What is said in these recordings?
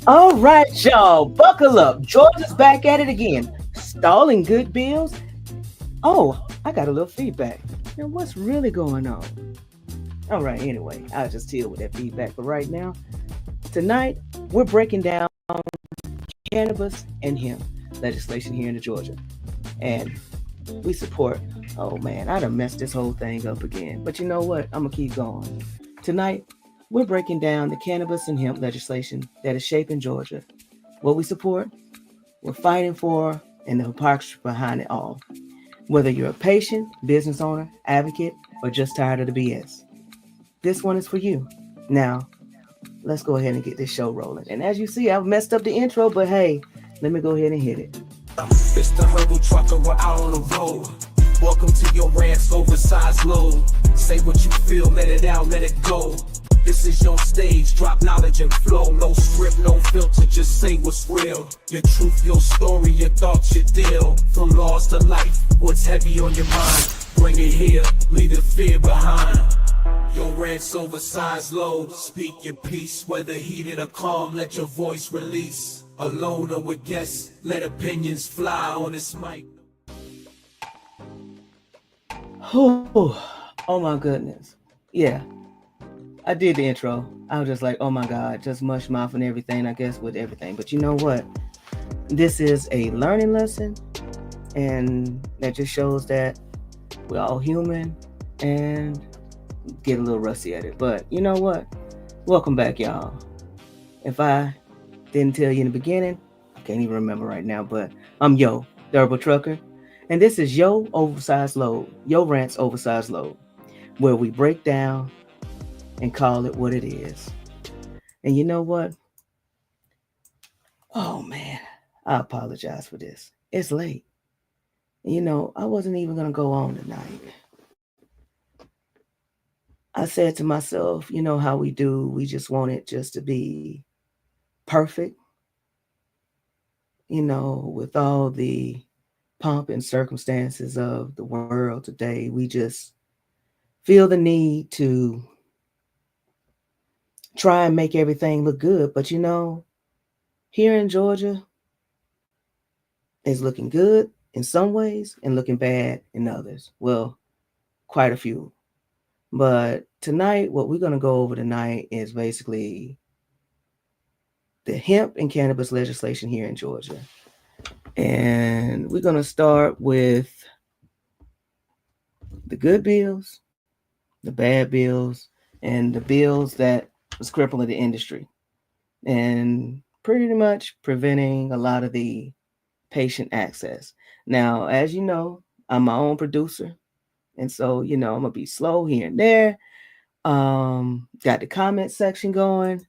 All right, y'all, buckle up. Georgia's back at it again. Stalling good bills. Oh, I got a little feedback. Now, what's really going on? All right, anyway, I'll just deal with that feedback. But right now, tonight, we're breaking down cannabis and hemp legislation here in Georgia. And we support. Oh man, I done messed this whole thing up again. But you know what? I'm gonna keep going. Tonight, we're breaking down the cannabis and hemp legislation that is shaping Georgia. What we support, we're fighting for, and the hypocrisy behind it all. Whether you're a patient, business owner, advocate, or just tired of the BS, this one is for you. Now, let's go ahead and get this show rolling. And as you see, I've messed up the intro, but hey, let me go ahead and hit it. It's the herbal trucker, we're out on the road. Welcome to your rants, oversized load. Say what you feel, let it out, let it go. This is your stage, drop knowledge and flow. No script, no filter, just say what's real. Your truth, your story, your thoughts, your deal. From laws to life, what's heavy on your mind? Bring it here, leave the fear behind. Your rants, oversized load. Speak your piece, whether heated or calm, let your voice release. Alone or with guests, let opinions fly on this mic. Oh my goodness. Yeah, I did the intro. I was just like, oh my God, just mush mouth and everything, I guess, with everything. But you know what? This is a learning lesson, and that just shows that we're all human and get a little rusty at it. But you know what? Welcome back, y'all. If I didn't tell you in the beginning, I can't even remember right now, but I'm Yo, the Herbal Trucker, and this is Yo Oversized Load, Yo Rants Oversized Load, where we break down and call it what it is. And you know what? Oh man, I apologize for this. It's late. You know, I wasn't even going to go on tonight. I said to myself, you know how we do, we just want it just to be perfect, you know, with all the pomp and circumstances of the world today. We just feel the need to try and make everything look good. But you know, here in Georgia, it's looking good in some ways and looking bad in others. Well, quite a few. But tonight, what we're going to go over tonight is basically the hemp and cannabis legislation here in Georgia. And we're going to start with the good bills, the bad bills, and the bills that was crippling the industry and pretty much preventing a lot of the patient access. Now, as you know, I'm my own producer. And so, you know, I'm going to be slow here and there. Got the comment section going.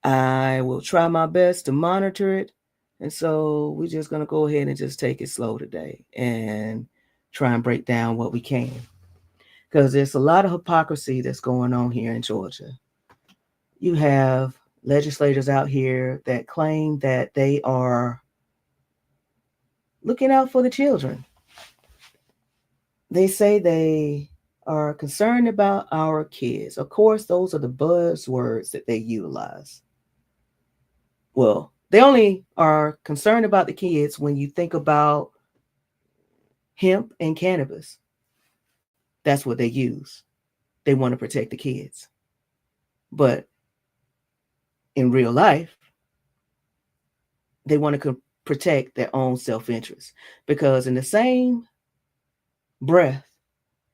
I will try my best to monitor it. And so we're just going to go ahead and just take it slow today and try and break down what we can. Because there's a lot of hypocrisy that's going on here in Georgia. You have legislators out here that claim that they are looking out for the children. They say they are concerned about our kids. Of course, those are the buzzwords that they utilize. Well, they only are concerned about the kids when you think about hemp and cannabis. That's what they use. They want to protect the kids. But in real life, they want to protect their own self interest. Because in the same breath,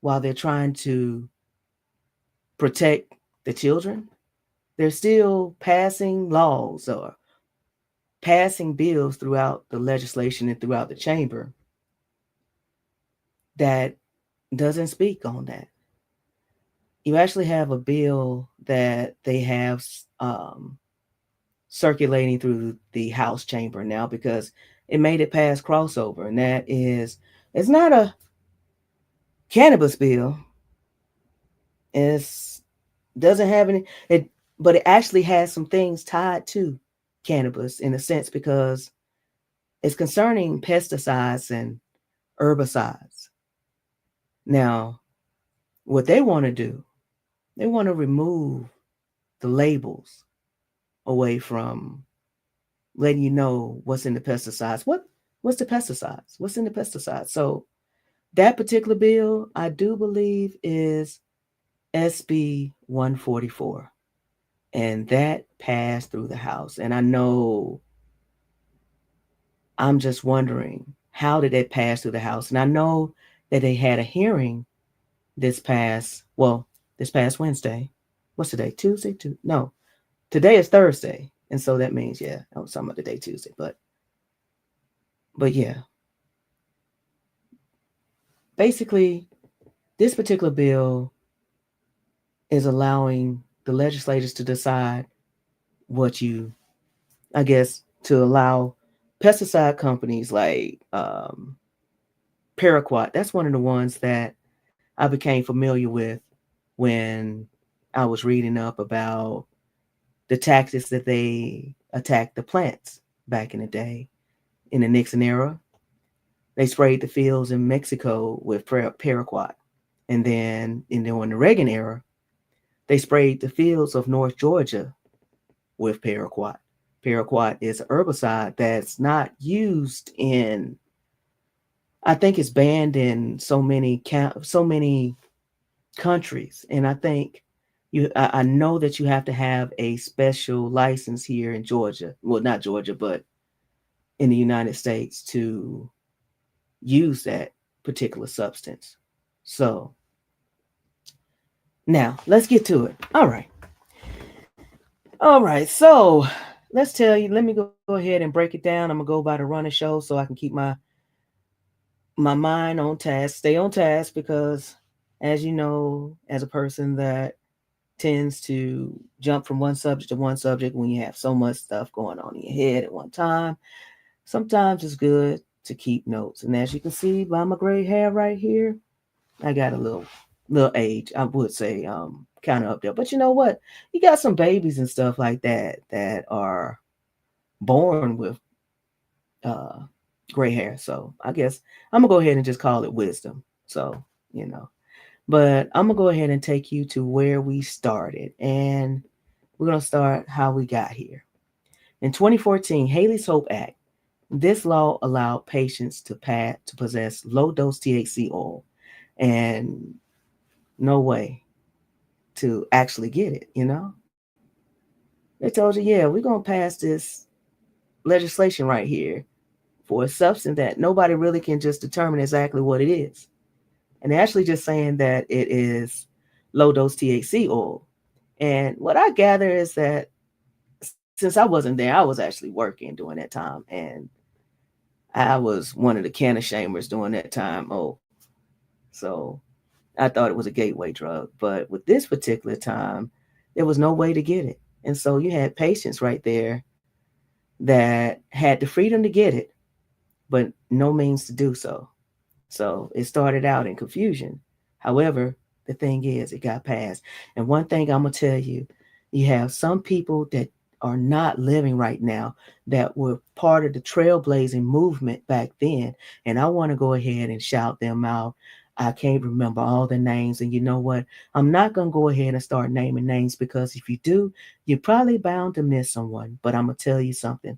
while they're trying to protect the children, they're still passing laws or passing bills throughout the legislation and throughout the chamber that doesn't speak on that. You actually have a bill that they have circulating through the House chamber now because it made it past crossover, and that is it's not a cannabis bill. It's doesn't have any it, but it actually has some things tied to cannabis in a sense because it's concerning pesticides and herbicides. Now, what they want to do, they want to remove the labels away from letting you know what's in the pesticides. What's the pesticides? What's in the pesticides? So that particular bill, I do believe, is SB 144, and that passed through the House. And I know, I'm just wondering, how did it pass through the House? And I know that they had a hearing this past Wednesday. What's today? Tuesday? No, today is Thursday, and so that means, yeah, I was talking about the day Tuesday, but yeah, basically, this particular bill is allowing the legislators to decide what you, I guess, to allow pesticide companies like Paraquat. That's one of the ones that I became familiar with when I was reading up about the tactics that they attacked the plants back in the day. In the Nixon era, they sprayed the fields in Mexico with paraquat. And then during the Reagan era, they sprayed the fields of North Georgia with paraquat. Paraquat is a herbicide that's not used in, I think it's banned in so many countries. And I think I know that you have to have a special license here in Georgia. Well, not Georgia, but in the United States to use that particular substance. So now let's get to it. All right. All right. So let me go ahead and break it down. I'm gonna go by the running show so I can keep my mind on task, stay on task, because as you know, as a person that tends to jump from one subject to one subject when you have so much stuff going on in your head at one time, sometimes it's good to keep notes. And as you can see by my gray hair right here, I got a little age, I would say, kind of up there. But you know what? You got some babies and stuff like that that are born with uh gray hair. So I guess I'm gonna go ahead and just call it wisdom. So, you know. But I'm gonna go ahead and take you to where we started. And we're gonna start how we got here. In 2014, Haley's Hope Act. This law allowed patients to possess low dose THC oil and no way to actually get it, you know? They told you, yeah, we're going to pass this legislation right here for a substance that nobody really can just determine exactly what it is. And they're actually just saying that it is low dose THC oil. And what I gather is that since I wasn't there, I was actually working during that time. And I was one of the can of shamers during that time. Oh, so I thought it was a gateway drug. But with this particular time, there was no way to get it. And so you had patients right there that had the freedom to get it, but no means to do so. So it started out in confusion. However, the thing is, it got passed. And one thing I'm going to tell you, you have some people that are not living right now that were part of the trailblazing movement back then. And I want to go ahead and shout them out. I can't remember all the names. And you know what? I'm not going to go ahead and start naming names, because if you do, you're probably bound to miss someone. But I'm going to tell you something.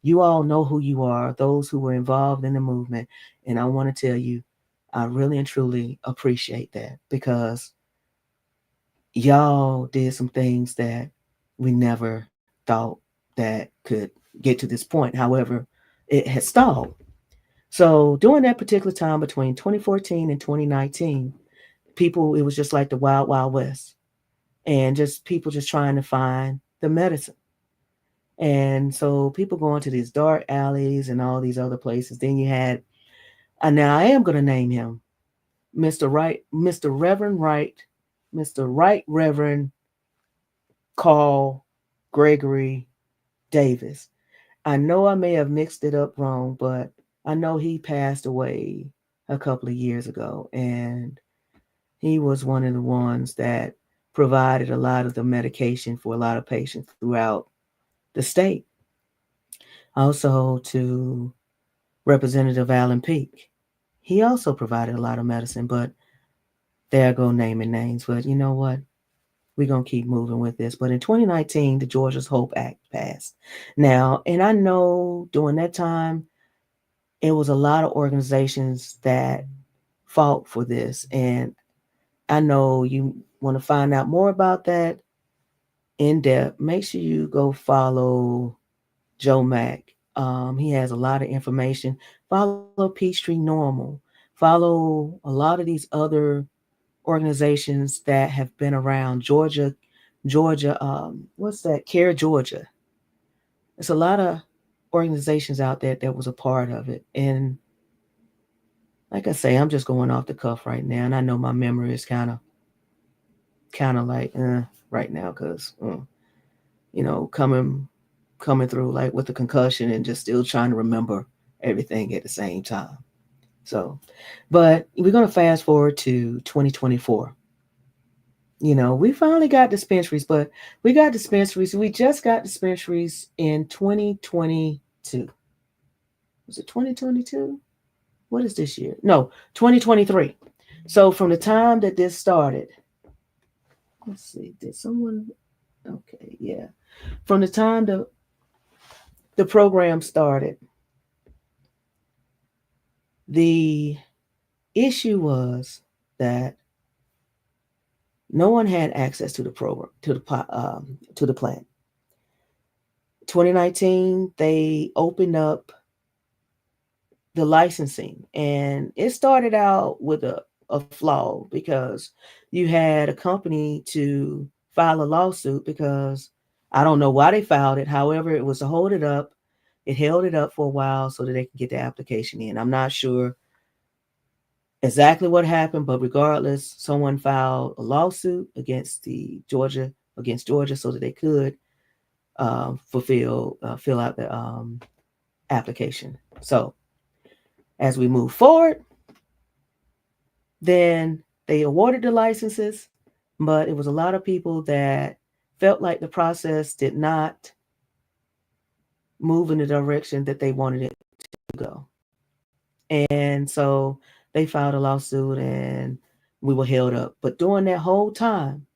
You all know who you are, those who were involved in the movement. And I want to tell you, I really and truly appreciate that, because y'all did some things that we never thought that could get to this point. However, it has stalled. So during that particular time between 2014 and 2019, people, it was just like the wild, wild west. And just people just trying to find the medicine. And so people going to these dark alleys and all these other places. Then you had, and now I am going to name him, Mr. Reverend Right, Mr. Right Reverend Carl Gregory Davis. I know I may have mixed it up wrong, but I know he passed away a couple of years ago. And he was one of the ones that provided a lot of the medication for a lot of patients throughout the state. Also to Representative Allen Peake. He also provided a lot of medicine, but there I go naming names. But you know what? we're going to keep moving with this. But in 2019, the Georgia's Hope Act passed. Now, and I know during that time, it was a lot of organizations that fought for this. And I know you want to find out more about that in depth. Make sure you go follow Joe Mack. He has a lot of information. Follow Peachtree Normal. Follow a lot of these other organizations that have been around. Georgia, what's that? Care Georgia. There's a lot of organizations out there that was a part of it. And like I say, I'm just going off the cuff right now, and I know my memory is kind of like right now because coming through like with the concussion and just still trying to remember everything at the same time. So, but we're gonna fast forward to 2024. We finally got dispensaries, but we got dispensaries. We just got dispensaries in 2022. Was it 2022? What is this year? No, 2023. So from the time that this started, let's see, did someone? Okay, yeah. From the time the program started, the issue was that no one had access to the program to the plant. 2019, they opened up the licensing, and it started out with a flaw because you had a company to file a lawsuit because I don't know why they filed it. However, it was to hold it up. It held it up for a while so that they could get the application in. I'm not sure exactly what happened, but regardless, someone filed a lawsuit against Georgia so that they could fill out the application. So as we move forward, then they awarded the licenses, but it was a lot of people that felt like the process did not move in the direction that they wanted it to go. And so they filed a lawsuit and we were held up. But during that whole time,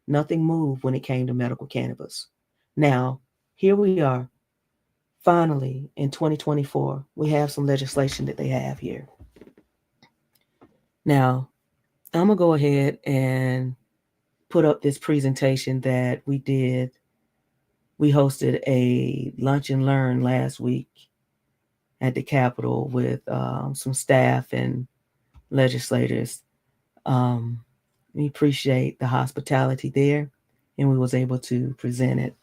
nothing moved when it came to medical cannabis. Now, here we are, finally in 2024, we have some legislation that they have here. Now, I'm going to go ahead and put up this presentation that we did. We hosted a lunch and learn last week at the Capitol with some staff and legislators. Um, we appreciate the hospitality there, and we was able to present it.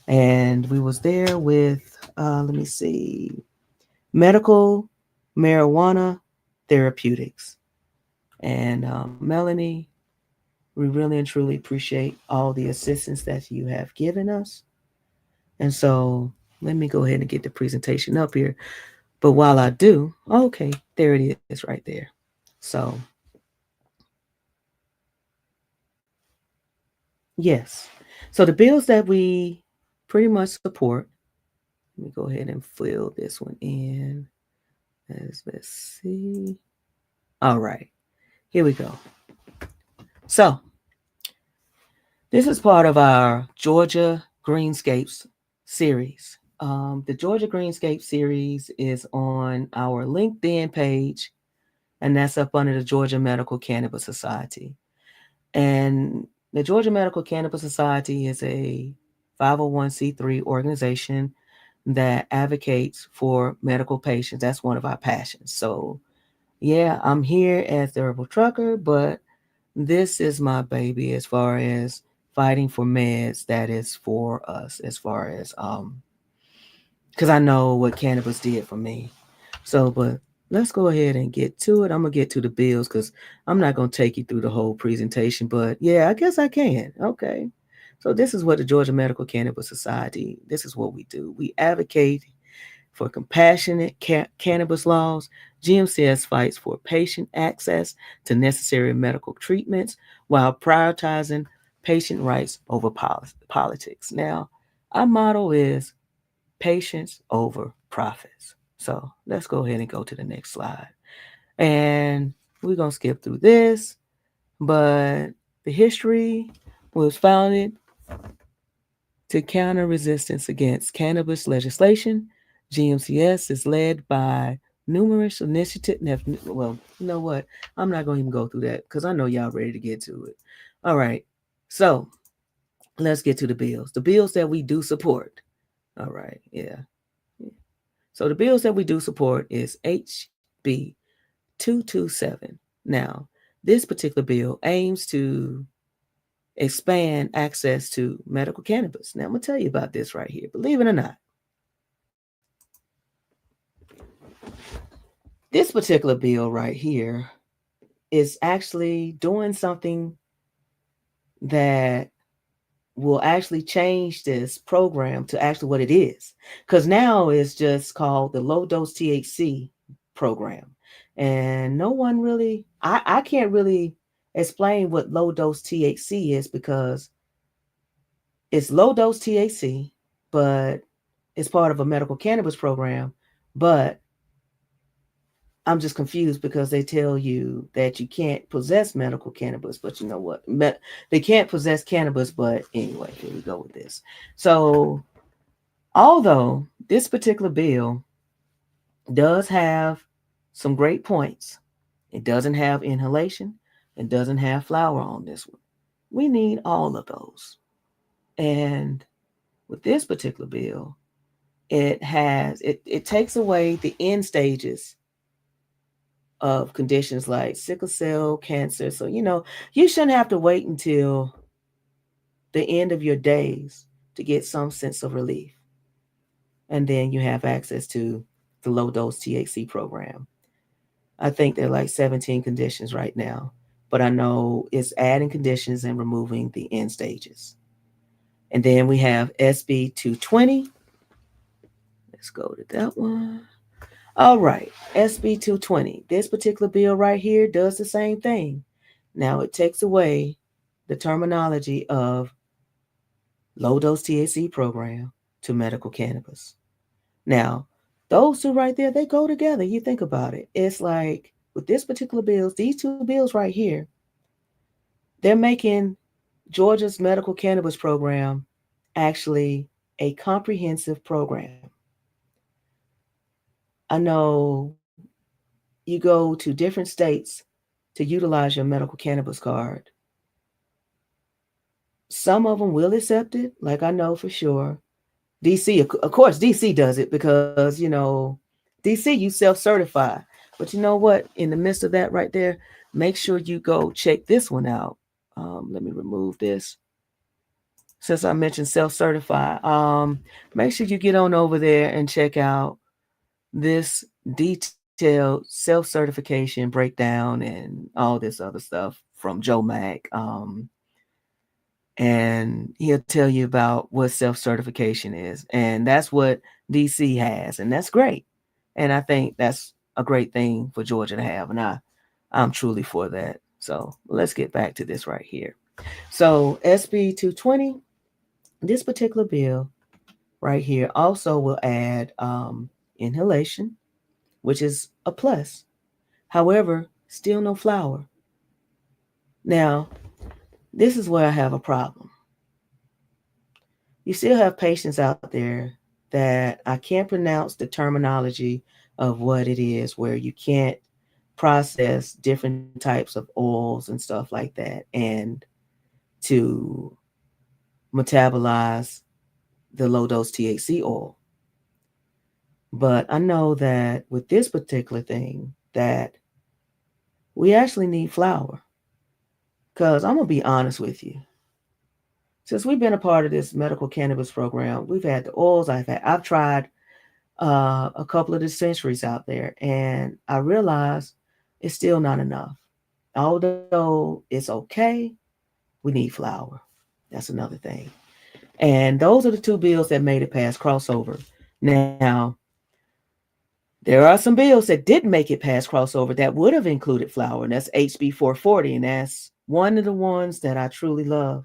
And we was there with, let me see, medical marijuana therapeutics. And Melanie, we really and truly appreciate all the assistance that you have given us. And so let me go ahead and get the presentation up here. But while I do, okay, there it is right there. So, yes. So the bills that we pretty much support, let me go ahead and fill this one in. Let's see. All right, here we go. So, this is part of our Georgia Greenscapes series. The Georgia Greenscape series is on our LinkedIn page, and that's up under the Georgia Medical Cannabis Society. And the Georgia Medical Cannabis Society is a 501c3 organization that advocates for medical patients. That's one of our passions. So, yeah, I'm here as the herbal trucker, but this is my baby as far as fighting for meds. That is for us as far as because I know what cannabis did for me. So, but let's go ahead and get to it. I'm gonna get to the bills because I'm not gonna take you through the whole presentation, but yeah, I guess I can. Okay. So this is what the Georgia Medical Cannabis Society, this is what we do. We advocate for compassionate cannabis laws. GMCS fights for patient access to necessary medical treatments while prioritizing patient rights over politics. Now, our motto is patience over profits. So let's go ahead and go to the next slide. And we're going to skip through this, but the history was founded to counter resistance against cannabis legislation. GMCS is led by numerous initiatives. Well, you know what? I'm not going to even go through that because I know y'all ready to get to it. All right. So let's get to the bills. The bills that we do support. All right. Yeah. So the bills that we do support is HB 227. Now, this particular bill aims to expand access to medical cannabis. Now, I'm going to tell you about this right here. Believe it or not, this particular bill right here is actually doing something that will actually change this program to actually what it is. Because now it's just called the low dose THC program. And no one really, I can't really explain what low dose THC is because it's low dose THC, but it's part of a medical cannabis program. But I'm just confused because they tell you that you can't possess medical cannabis, but you know what? They can't possess cannabis, but anyway, here we go with this. So, although this particular bill does have some great points, it doesn't have inhalation, it doesn't have flower on this one. We need all of those. And with this particular bill, it takes away the end stages of conditions like sickle cell, cancer. So, you shouldn't have to wait until the end of your days to get some sense of relief. And then you have access to the low dose THC program. I think there are like 17 conditions right now, but I know it's adding conditions and removing the end stages. And then we have SB 220. Let's go to that one. All right, SB 220. This particular bill right here does the same thing. Now it takes away the terminology of low dose THC program to medical cannabis. Now, those two right there, they go together. You think about it. It's like with this particular bills, these two bills right here, they're making Georgia's medical cannabis program actually a comprehensive program. I know you go to different states to utilize your medical cannabis card. Some of them will accept it, like I know for sure. DC, of course, DC does it because, DC, you self certify. But you know what? In the midst of that right there, make sure you go check this one out. Let me remove this. Since I mentioned self certify, make sure you get on over there and check out this detailed self certification breakdown and all this other stuff from Joe Mack. And he'll tell you about what self certification is. And that's what DC has. And that's great. And I think that's a great thing for Georgia to have. And I'm truly for that. So let's get back to this right here. So SB 220, this particular bill right here also will add inhalation, which is a plus. However, still no flower. Now, this is where I have a problem. You still have patients out there that I can't pronounce the terminology of what it is, where you can't process different types of oils and stuff like that and to metabolize the low dose THC oil. But I know that with this particular thing that we actually need flour. Because I'm going to be honest with you. Since we've been a part of this medical cannabis program, we've had the oils. I've tried a couple of dispensaries out there, and I realize it's still not enough. Although it's okay, we need flour. That's another thing. And those are the two bills that made it past crossover. Now, there are some bills that didn't make it past crossover that would have included flour, and that's HB 440, and that's one of the ones that I truly love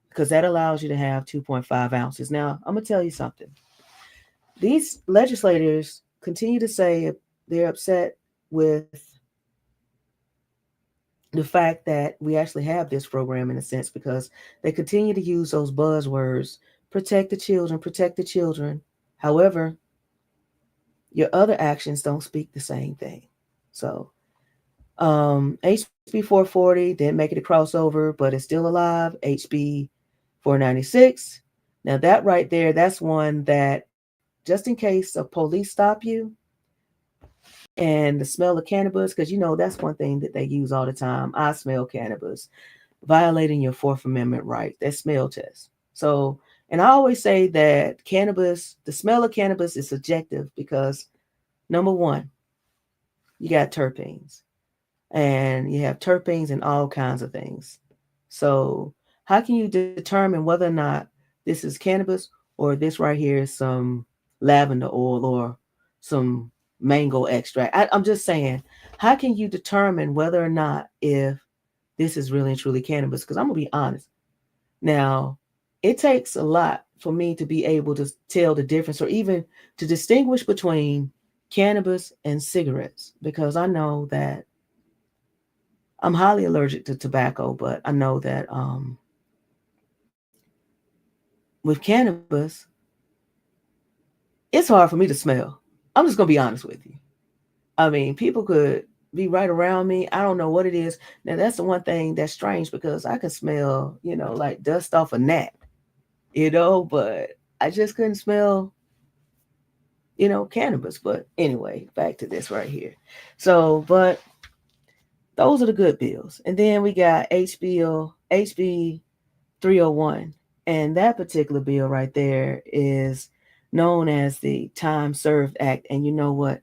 because that allows you to have 2.5 ounces. Now, I'm going to tell you something. These legislators continue to say they're upset with the fact that we actually have this program in a sense because they continue to use those buzzwords, protect the children, protect the children. However, your other actions don't speak the same thing. So HB 440 didn't make it a crossover, but it's still alive. HB 496. Now that right there, that's one that just in case a police stop you and the smell of cannabis, because that's one thing that they use all the time. I smell cannabis, violating your Fourth Amendment right. That smell test. So, and I always say that cannabis, the smell of cannabis is subjective because number one, you got terpenes and you have terpenes and all kinds of things. So, how can you determine whether or not this is cannabis or this right here is some lavender oil or some mango extract? I'm just saying, how can you determine whether or not if this is really and truly cannabis? Because I'm gonna be honest. Now, it takes a lot for me to be able to tell the difference or even to distinguish between cannabis and cigarettes because I know that I'm highly allergic to tobacco, but I know that with cannabis, it's hard for me to smell. I'm just gonna be honest with you. I mean, people could be right around me. I don't know what it is. Now that's the one thing that's strange because I can smell, like dust off a gnat, but I just couldn't smell, cannabis. But anyway, back to this right here. So, but those are the good bills. And then we got HB 301. And that particular bill right there is known as the Time Served Act. And you know what?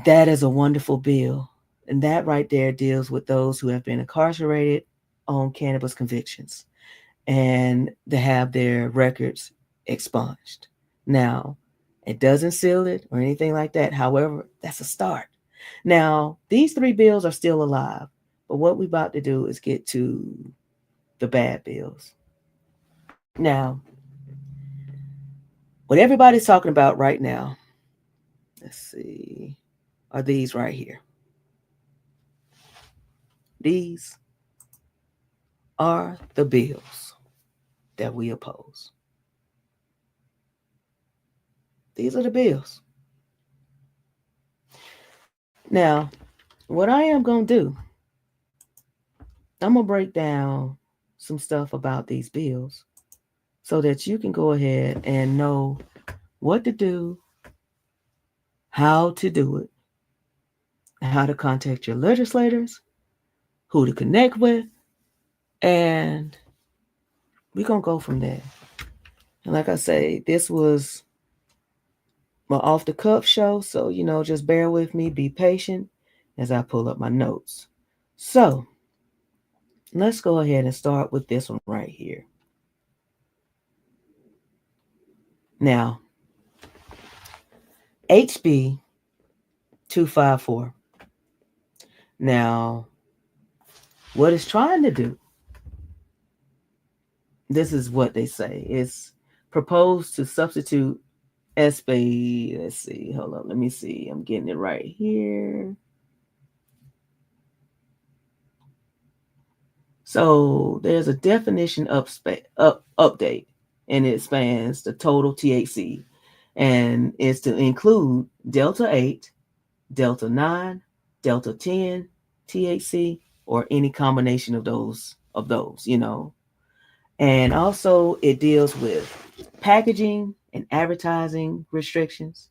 That is a wonderful bill. And that right there deals with those who have been incarcerated on cannabis convictions and to have their records expunged. Now, it doesn't seal it or anything like that. However, that's a start. Now, these three bills are still alive, but what we're about to do is get to the bad bills. Now, what everybody's talking about right now, let's see, are these right here. These are the bills that we oppose. These are the bills. Now, what I am going to do, I'm going to break down some stuff about these bills so that you can go ahead and know what to do, how to do it, how to contact your legislators, who to connect with, and we're going to go from there. And like I say, this was my off the cuff show, so just bear with me, be patient as I pull up my notes. So, let's go ahead and start with this one right here. Now, HB 254. Now, what it's trying to do, this is what they say, it's proposed to substitute SB, let's see, hold on, let me see, I'm getting it right here. So there's a definition update, and it spans the total THC, and is to include Delta 8, Delta 9, Delta 10, THC, or any combination of those. And also it deals with packaging and advertising restrictions.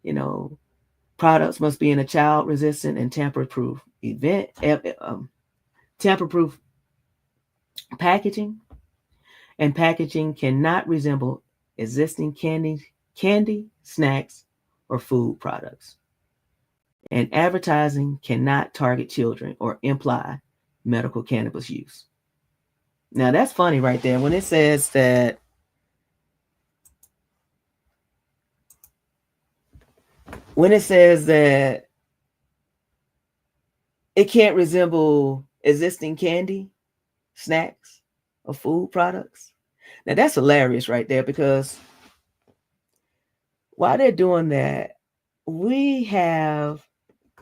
You know, products must be in a child resistant and tamper proof packaging, and packaging cannot resemble existing candy, snacks, or food products. And advertising cannot target children or imply medical cannabis use. Now that's funny right there when it says that it can't resemble existing candy, snacks, or food products. Now that's hilarious right there because while they're doing that, we have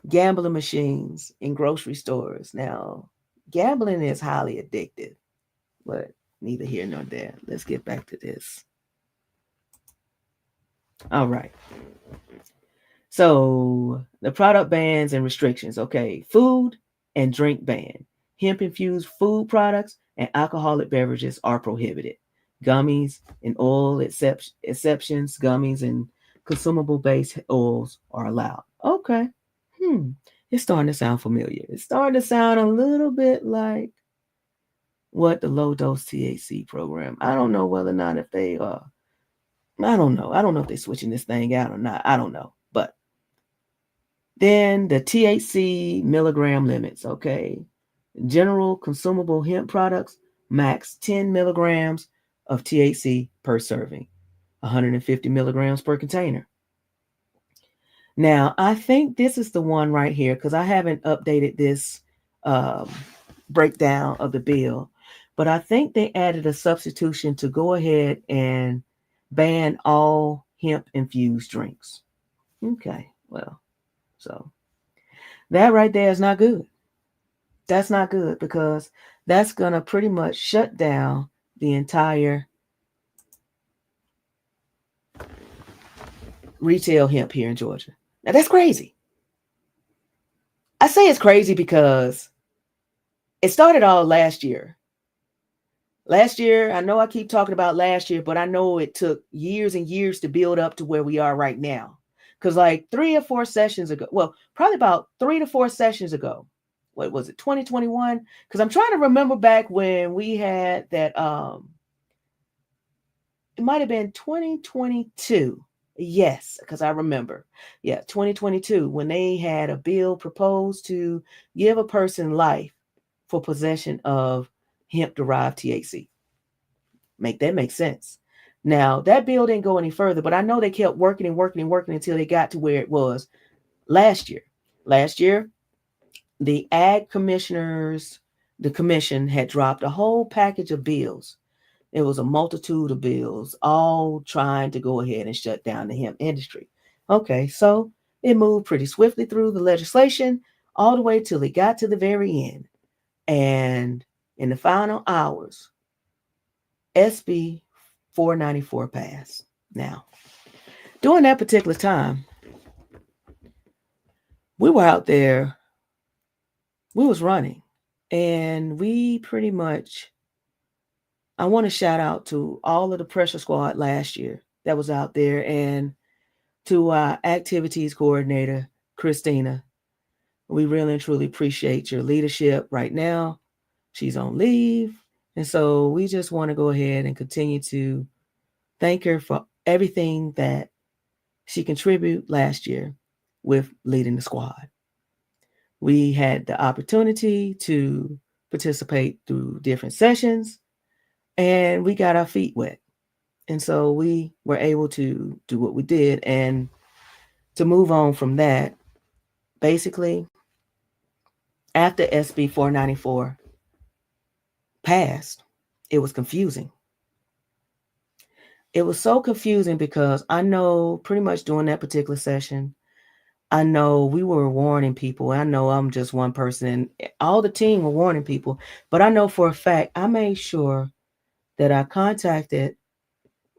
Gambling machines in grocery stores. Now, gambling is highly addictive, but neither here nor there. Let's get back to this. All right. So the product bans and restrictions. Okay, food and drink ban. Hemp infused food products and alcoholic beverages are prohibited. Gummies and oil exceptions, gummies and consumable based oils are allowed. Okay. Hmm. It's starting to sound familiar. It's starting to sound a little bit like what the low dose THC program. I don't know whether or not if they I don't know. I don't know if they're switching this thing out or not. I don't know. But then the THC milligram limits, okay. General consumable hemp products, max 10 milligrams of THC per serving, 150 milligrams per container. Now, I think this is the one right here because I haven't updated this um, breakdown of the bill, but I think they added a substitution to go ahead and ban all hemp infused drinks. Okay, well, so that right there is not good. That's not good because that's going to pretty much shut down the entire retail hemp here in Georgia. Now, that's crazy. I say it's crazy because it started all last year. Last year, I know I keep talking about last year, but I know it took years and years to build up to where we are right now. Because, like 3 or 4 sessions ago, well, probably about 3 to 4 sessions ago, what was it, 2021? Because I'm trying to remember back when we had that it might have been 2022. Yes, because I remember. Yeah, 2022, when they had a bill proposed to give a person life for possession of hemp derived THC. Make that make sense. Now, that bill didn't go any further, but I know they kept working and working and working until they got to where it was last year. Last year, the ag commissioners, the commission had dropped a whole package of bills. It was a multitude of bills, all trying to go ahead and shut down the hemp industry. Okay, so it moved pretty swiftly through the legislation all the way till it got to the very end. And in the final hours, SB 494 passed. Now, during that particular time, we were out there, we was running, and we pretty much, I want to shout out to all of the pressure squad last year that was out there and to our activities coordinator, Christina. We really and truly appreciate your leadership right now. She's on leave. And so we just want to go ahead and continue to thank her for everything that she contributed last year with leading the squad. We had the opportunity to participate through different sessions and we got our feet wet. And so we were able to do what we did. And to move on from that, basically, after SB 494 passed, it was confusing. It was so confusing because I know pretty much during that particular session, I know we were warning people. I know I'm just one person, and all the team were warning people. But I know for a fact, I made sure that I contacted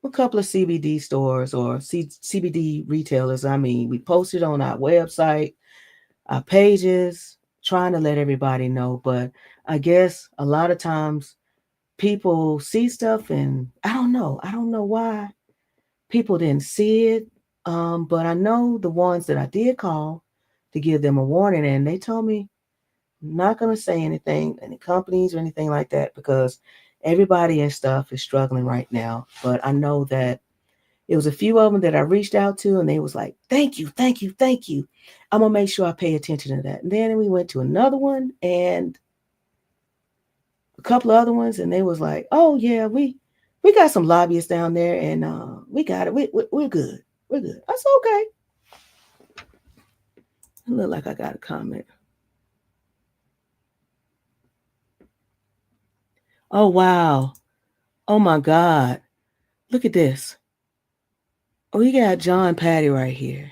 a couple of CBD stores or CBD retailers. I mean, we posted on our website, our pages, trying to let everybody know. But I guess a lot of times people see stuff and I don't know. I don't know why people didn't see it. But I know the ones that I did call to give them a warning, and they told me I'm not going to say anything, any companies or anything like that, because everybody and stuff is struggling right now. But I know that it was a few of them that I reached out to, and they was like, "Thank you, thank you, thank you. I'm gonna make sure I pay attention to that." And then we went to another one and a couple of other ones, and they was like, "Oh yeah, we got some lobbyists down there, and we got it. We're good. We're good." I said, "Okay." It look like I got a comment. Oh wow. Oh my God. Look at this. Oh, we got John Patty right here.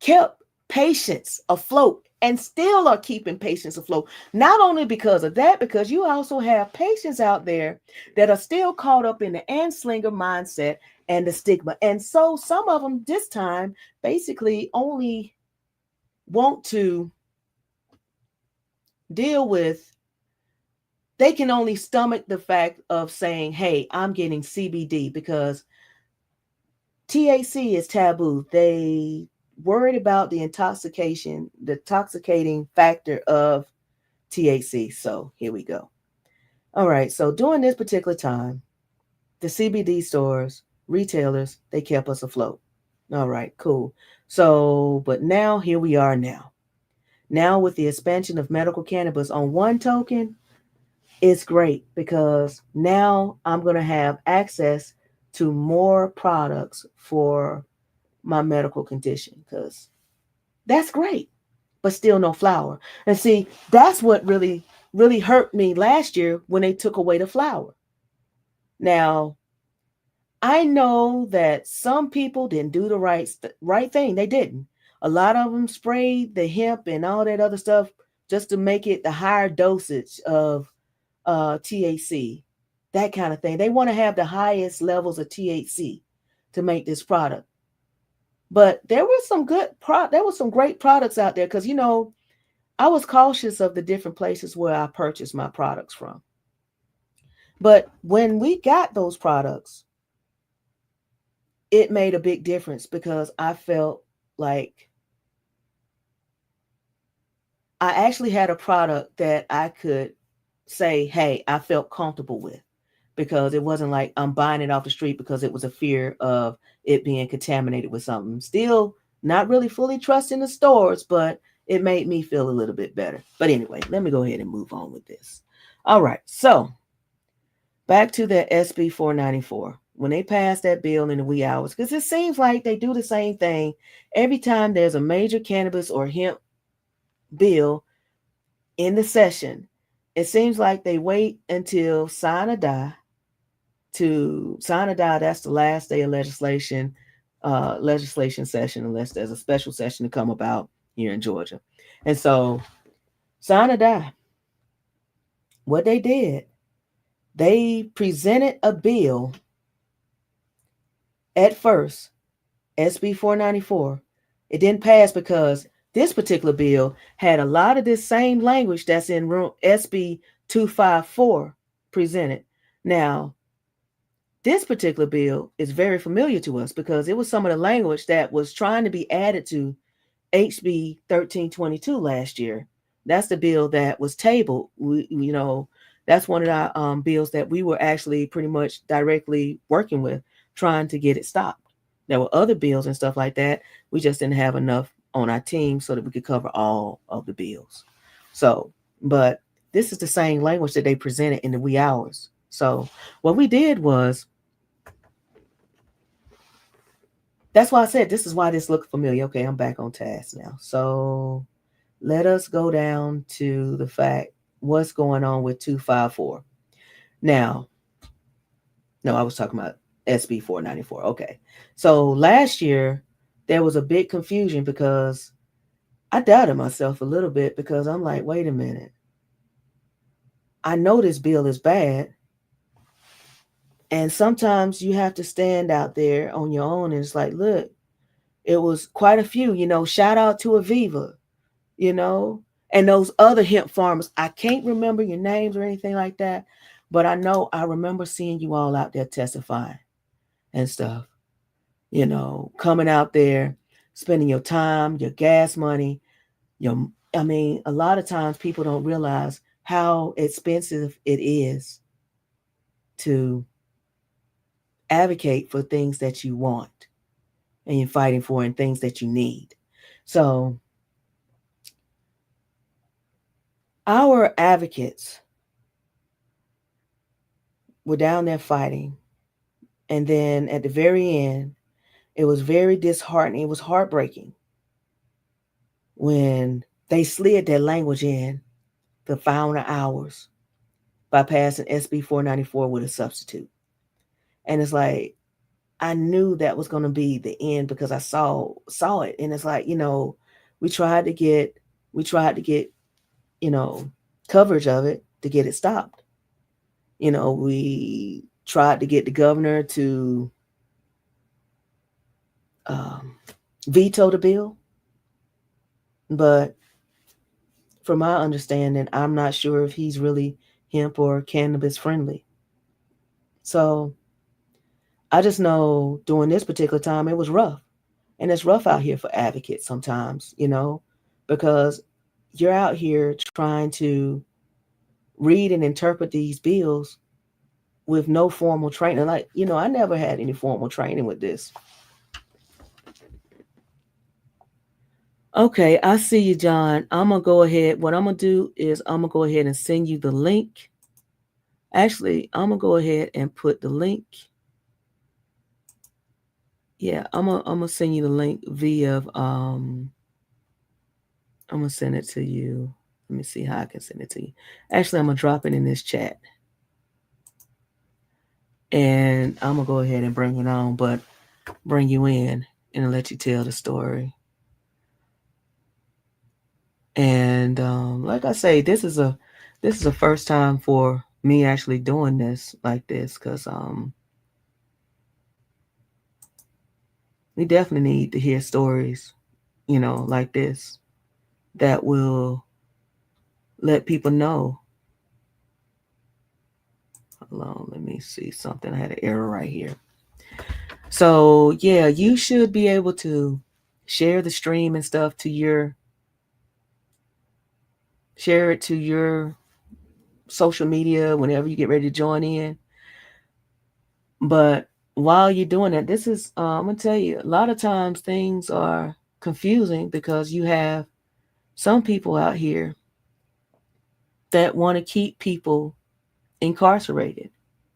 kept patients afloat and still are keeping patients afloat. Not only because of that, because you also have patients out there that are still caught up in the Anslinger mindset and the stigma. And so some of them this time basically only want to deal with, they can only stomach the fact of saying, hey, I'm getting CBD because THC is taboo. They worried about the intoxicating factor of THC. So here we go. All right. So during this particular time, the CBD stores, retailers, they kept us afloat. All right, cool. So, but now here we are now. Now with the expansion of medical cannabis on one token, it's great because now I'm going to have access to more products for my medical condition because that's great, but still no flour. And see, that's what really hurt me last year when they took away the flour. Now, I know that some people didn't do the right thing. They didn't. A lot of them sprayed the hemp and all that other stuff just to make it the higher dosage of THC, that kind of thing. They want to have the highest levels of THC to make this product. But there were some there were some great products out there because I was cautious of the different places where I purchased my products from. But when we got those products, it made a big difference because I felt like I actually had a product that I could say, hey, I felt comfortable with because it wasn't like I'm buying it off the street because it was a fear of it being contaminated with something. Still not really fully trusting the stores, but it made me feel a little bit better. But anyway, let me go ahead and move on with this. All right. So back to that SB 494. When they passed that bill in the wee hours, because it seems like they do the same thing every time there's a major cannabis or hemp bill in the session. It seems like they wait until sign or die to sign or die. That's the last day of legislation session, unless there's a special session to come about here in Georgia. And so sign or die. What they did, they presented a bill at first, SB 494. It didn't pass because this particular bill had a lot of this same language that's in SB 254 presented. Now, this particular bill is very familiar to us because it was some of the language that was trying to be added to HB 1322 last year. That's the bill that was tabled. That's one of the bills that we were actually pretty much directly working with, trying to get it stopped. There were other bills and stuff like that. We just didn't have enough on our team so that we could cover all of the bills. So, but this is the same language that they presented in the wee hours. So, what we did was, that's why I said this is why this looked familiar. Okay, I'm back on task now. So, let us go down to the fact what's going on with 254. Now, no, I was talking about SB 494. Okay. So last year, there was a big confusion because I doubted myself a little bit because I'm like, wait a minute. I know this bill is bad. And sometimes you have to stand out there on your own. And it's like, look, it was quite a few, shout out to Aviva, and those other hemp farmers. I can't remember your names or anything like that, but I remember seeing you all out there testifying and stuff, coming out there, spending your time, your gas money, a lot of times people don't realize how expensive it is to advocate for things that you want and you're fighting for and things that you need. So our advocates were down there fighting. And then at the very end, it was very disheartening. It was heartbreaking when they slid that language in the final hours by passing SB 494 with a substitute. And it's like, I knew that was going to be the end because I saw it, and it's like, we tried to get we tried to get you know coverage of it to get it stopped. We tried to get the governor to um, veto the bill, but from my understanding, I'm not sure if he's really hemp or cannabis friendly. So I just know during this particular time it was rough. And it's rough out here for advocates sometimes, because you're out here trying to read and interpret these bills with no formal training. Like, I never had any formal training with this. Okay, I see you, John. I'm going to go ahead. What I'm going to do is I'm going to go ahead and send you the link. Actually, I'm going to go ahead and put the link. Yeah, I'm gonna send you the link via I'm gonna send it to you. Let me see how I can send it to you. Actually, I'm gonna drop it in this chat. And I'm gonna go ahead and bring it on, but bring you in and let you tell the story. And like I say, this is a first time for me actually doing this like this, because we definitely need to hear stories, like this, that will let people know. Hold on, let me see something. I had an error right here. So yeah, you should be able to share the stream and stuff share it to your social media whenever you get ready to join in. But while you're doing that, this is I'm gonna tell you, a lot of times things are confusing because you have some people out here that want to keep people incarcerated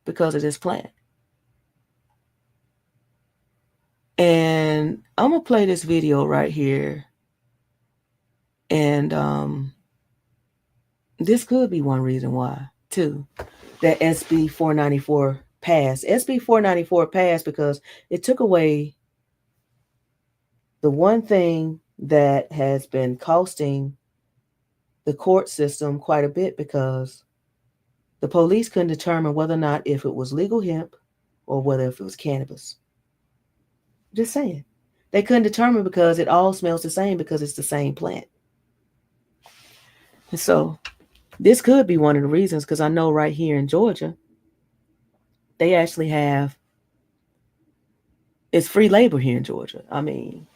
because of this plan. And I'm gonna play this video right here, and this could be one reason why too that SB 494 passed. SB 494 passed because it took away the one thing that has been costing the court system quite a bit, because the police couldn't determine whether or not if it was legal hemp or whether if it was cannabis. Just saying. They couldn't determine because it all smells the same because it's the same plant. And so this could be one of the reasons, because I know right here in Georgia, they actually have, it's free labor here in Georgia. I mean,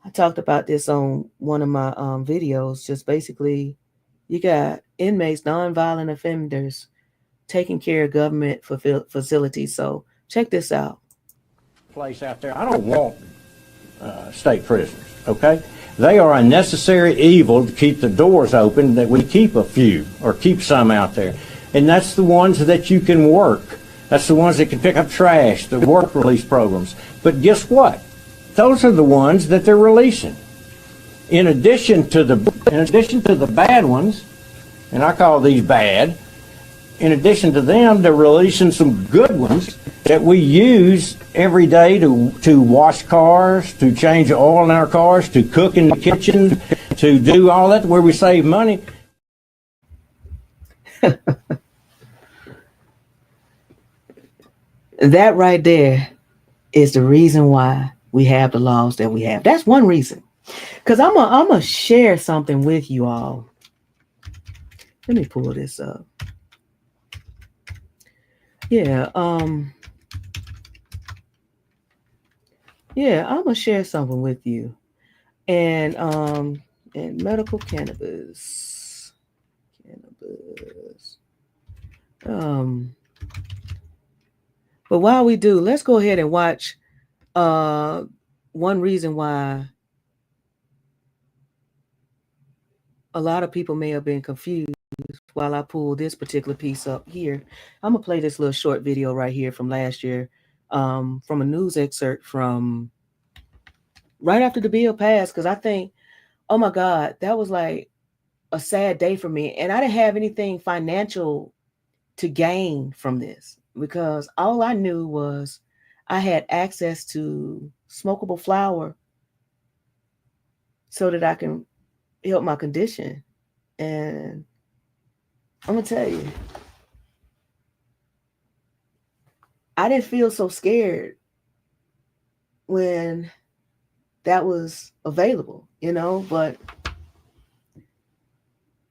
I talked about this on one of my videos. Just basically, you got inmates, nonviolent offenders, taking care of government facilities. So check this out. Place out there. I don't want state prisoners, okay? They are a necessary evil to keep the doors open, that we keep a few or keep some out there. And that's the ones that you can work. That's the ones that can pick up trash, the work release programs. But guess what? Those are the ones that they're releasing. In addition to the bad ones, and I call these bad, in addition to them, they're releasing some good ones that we use every day to wash cars, to change oil in our cars, to cook in the kitchen, to do all that where we save money. That right there is the reason why we have the laws that we have. That's one reason. Because I'm going to share something with you all. Let me pull this up. Yeah, I'm gonna share something with you. And medical cannabis. But while we do, let's go ahead and watch one reason why a lot of people may have been confused while I pull this particular piece up here. I'm gonna play this little short video right here from last year, from a news excerpt from right after the bill passed, because I think, oh my God, that was like a sad day for me. And I didn't have anything financial to gain from this, because all I knew was I had access to smokable flower so that I can help my condition. And I'm gonna tell you, I didn't feel so scared when that was available, but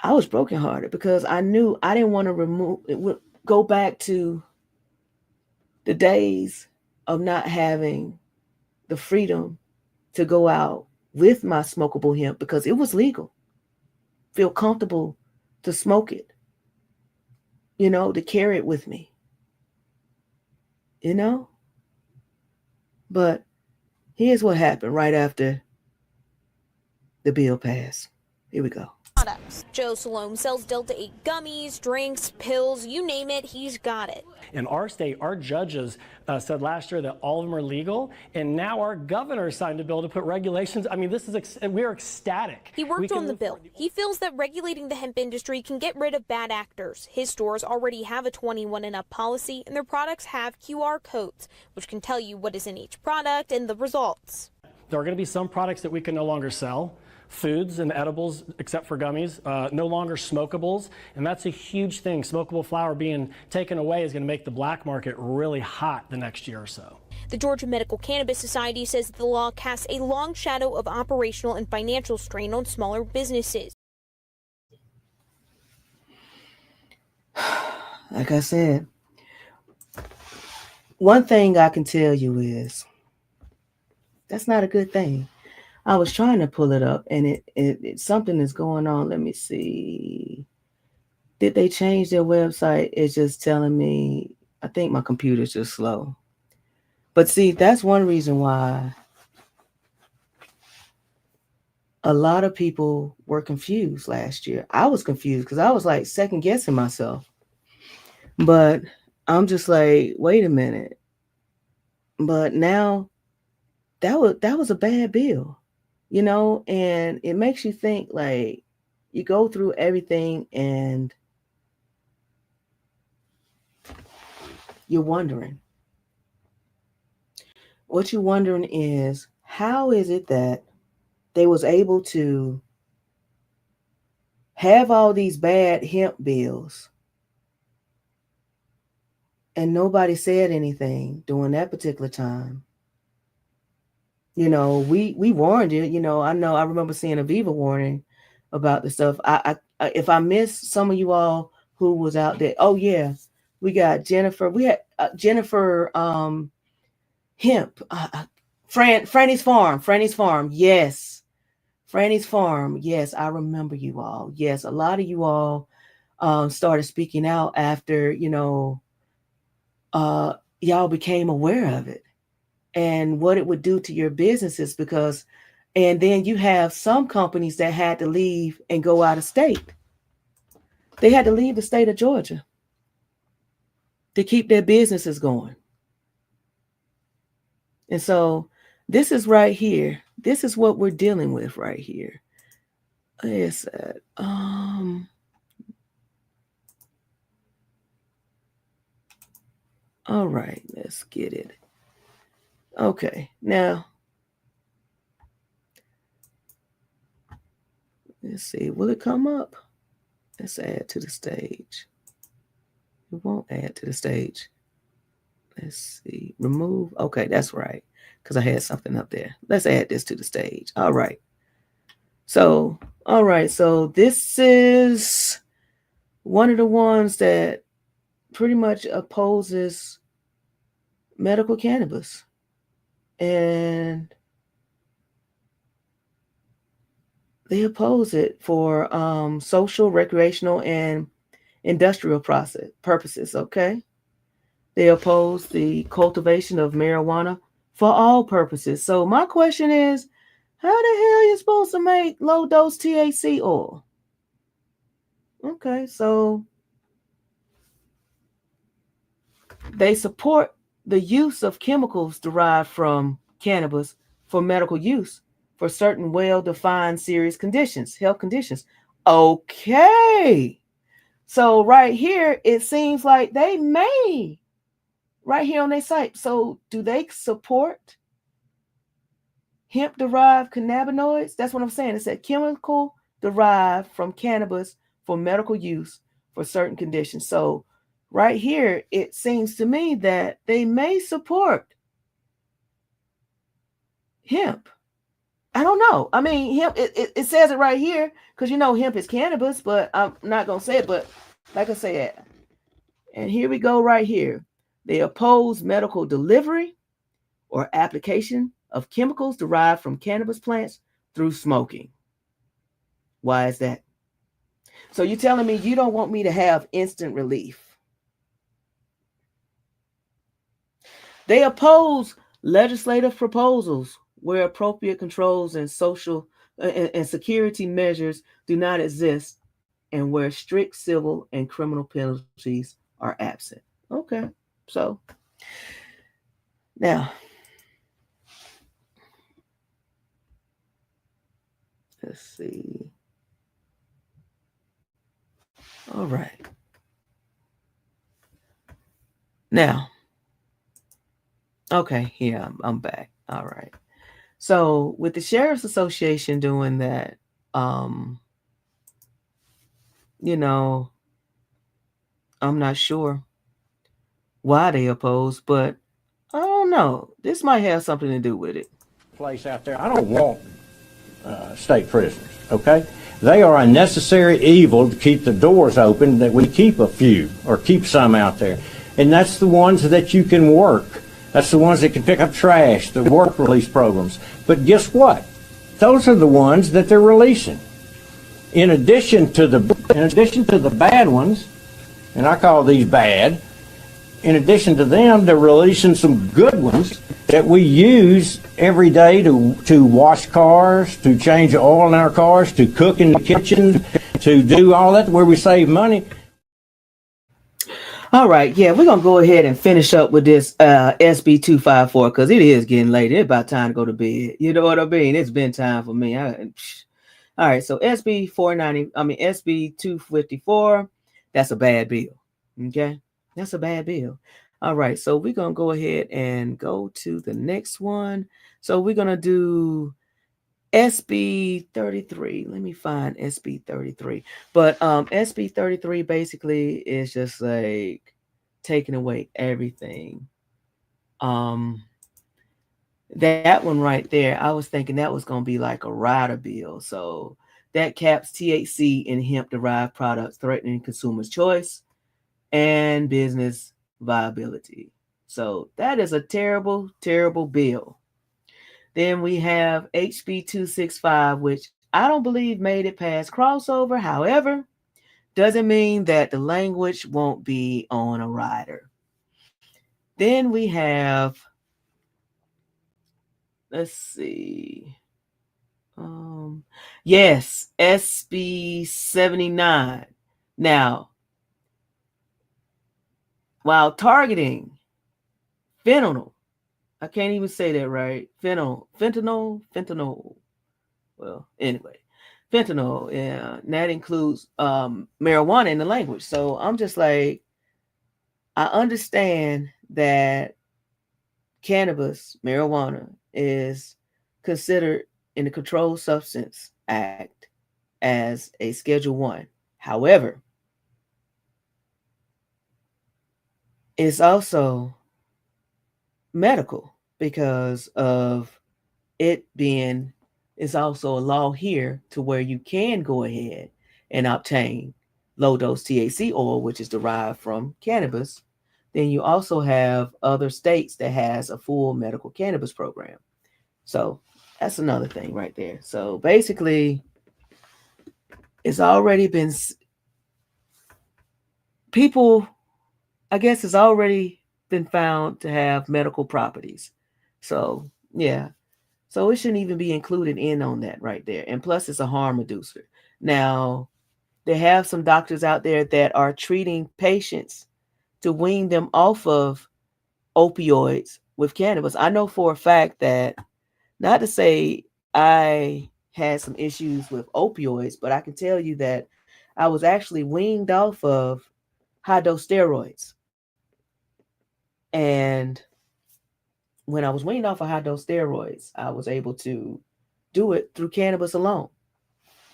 I was brokenhearted because I knew I didn't want to go back to the days of not having the freedom to go out with my smokable hemp because it was legal. Feel comfortable to smoke it, to carry it with me, But here's what happened right after the bill passed. Here we go. Products. Joe Salome sells Delta 8 gummies, drinks, pills, you name it, he's got it. In our state, our judges said last year that all of them are legal, and now our governor signed a bill to put regulations. I mean, we are ecstatic. He worked on the bill. He feels that regulating the hemp industry can get rid of bad actors. His stores already have a 21 and up policy, and their products have QR codes, which can tell you what is in each product and the results. There are going to be some products that we can no longer sell. Foods and edibles, except for gummies, no longer smokables, and that's a huge thing. Smokable flower being taken away is going to make the black market really hot the next year or so. The Georgia Medical Cannabis Society says the law casts a long shadow of operational and financial strain on smaller businesses. Like I said, one thing I can tell you is that's not a good thing. I was trying to pull it up, and it something is going on. Let me see. Did they change their website? It's just telling me. I think my computer's just slow. But see, that's one reason why a lot of people were confused last year. I was confused because I was like second guessing myself. But I'm just like, wait a minute. But now that was a bad bill. And it makes you think, like, you go through everything and you're wondering. What you're wondering is, how is it that they was able to have all these bad hemp bills and nobody said anything during that particular time? We warned you. I remember seeing a Viva warning about the stuff. I if I missed some of you all who was out there, oh yeah, we got Jennifer. We had Jennifer Hemp, Franny's Farm. Yes, Franny's Farm. Yes, I remember you all. Yes, a lot of you all started speaking out after y'all became aware of it and what it would do to your businesses, and then you have some companies that had to leave and go out of state. They had to leave the state of Georgia to keep their businesses going. And so this is right here. This is what we're dealing with right here. It's that. All right, let's get it. Okay, now let's see. Will it come up? Let's add to the stage. It won't add to the stage. Let's see. Remove. Okay, that's right. Because I had something up there. Let's add this to the stage. All right. So this is one of the ones that pretty much opposes medical cannabis. And they oppose it for social, recreational, and industrial purposes, okay? They oppose the cultivation of marijuana for all purposes. So my question is, how the hell are you supposed to make low-dose THC oil? Okay, so they support the use of chemicals derived from cannabis for medical use for certain well-defined serious conditions, health conditions. Okay. So right here, it seems like they may right here on their site. So do they support hemp-derived cannabinoids? That's what I'm saying. It said chemical derived from cannabis for medical use for certain conditions. So right here, it seems to me that they may support hemp. I don't know. I mean, hemp, it says it right here because hemp is cannabis, but I'm not going to say it. But like I said, and here we go right here. They oppose medical delivery or application of chemicals derived from cannabis plants through smoking. Why is that? So you're telling me you don't want me to have instant relief? They oppose legislative proposals where appropriate controls and social and security measures do not exist and where strict civil and criminal penalties are absent. Okay, so now let's see. All right. Now, okay, yeah, I'm back. All right. So with the Sheriff's Association doing that, I'm not sure why they oppose, but I don't know. This might have something to do with it. Place out there. I don't want state prisoners, okay? They are a necessary evil to keep the doors open, that we keep a few or keep some out there. And that's the ones that you can work. That's the ones that can pick up trash, the work release programs. But guess what? Those are the ones that they're releasing. In addition to the bad ones, and I call these bad, in addition to them, they're releasing some good ones that we use every day to wash cars, to change oil in our cars, to cook in the kitchen, to do all that where we save money. All right, yeah, we're going to go ahead and finish up with this SB 254 because it is getting late. It's about time to go to bed. You know what I mean? It's been time for me. All right, so SB 254, that's a bad bill. Okay, that's a bad bill. All right, so we're going to go ahead and go to the next one. So we're going to do SB 33. Let me find SB 33. But SB 33 basically is just like taking away everything. That one right there, I was thinking that was going to be like a rider bill. So that caps THC in hemp-derived products, threatening consumers' choice and business viability. So that is a terrible, terrible bill. Then we have HB 265, which I don't believe made it past crossover. However, doesn't mean that the language won't be on a rider. Then we have, let's see. Yes, SB 79. Now, while targeting fentanyl, I can't even say that right. Fentanyl. Well, anyway, fentanyl. Yeah, and that includes marijuana in the language. So I'm just like, I understand that cannabis, marijuana, is considered in the Controlled Substance Act as a Schedule 1. However, it's also medical because of it being, it's also a law here to where you can go ahead and obtain low dose THC oil, which is derived from cannabis. Then you also have other states that has a full medical cannabis program. So that's another thing right there. So basically, it's already been, people, I guess it's already been found to have medical properties. So yeah, so it shouldn't even be included in on that right there. And plus it's a harm reducer. Now, they have some doctors out there that are treating patients to wean them off of opioids with cannabis. I know for a fact that, not to say I had some issues with opioids, but I can tell you that I was actually weaned off of high dose steroids. And when I was weaning off of high dose steroids, I was able to do it through cannabis alone.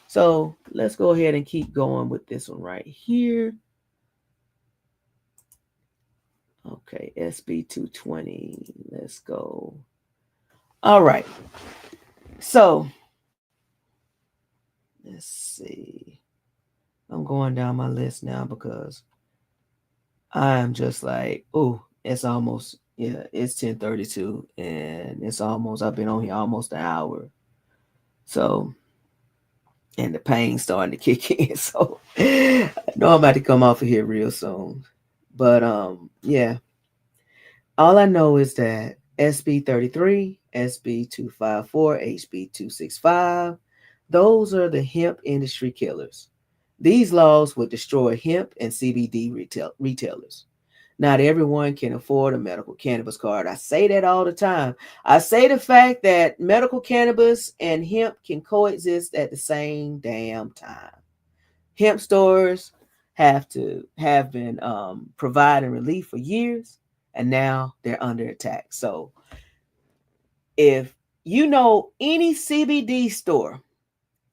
So let's go ahead and keep going with this one right here. Okay, SB 220. Let's go. All right. So let's see. I'm going down my list now because I'm just like, oh, it's almost, yeah, it's 10:32 and it's almost, I've been on here almost an hour. So, and the pain's starting to kick in. So I know I'm about to come off of here real soon. But yeah. All I know is that SB 33, SB 254, HB 265, those are the hemp industry killers. These laws would destroy hemp and CBD retailers. Not everyone can afford a medical cannabis card. I say that all the time. I say the fact that medical cannabis and hemp can coexist at the same damn time. Hemp stores have been providing relief for years, and now they're under attack. So if you know any CBD store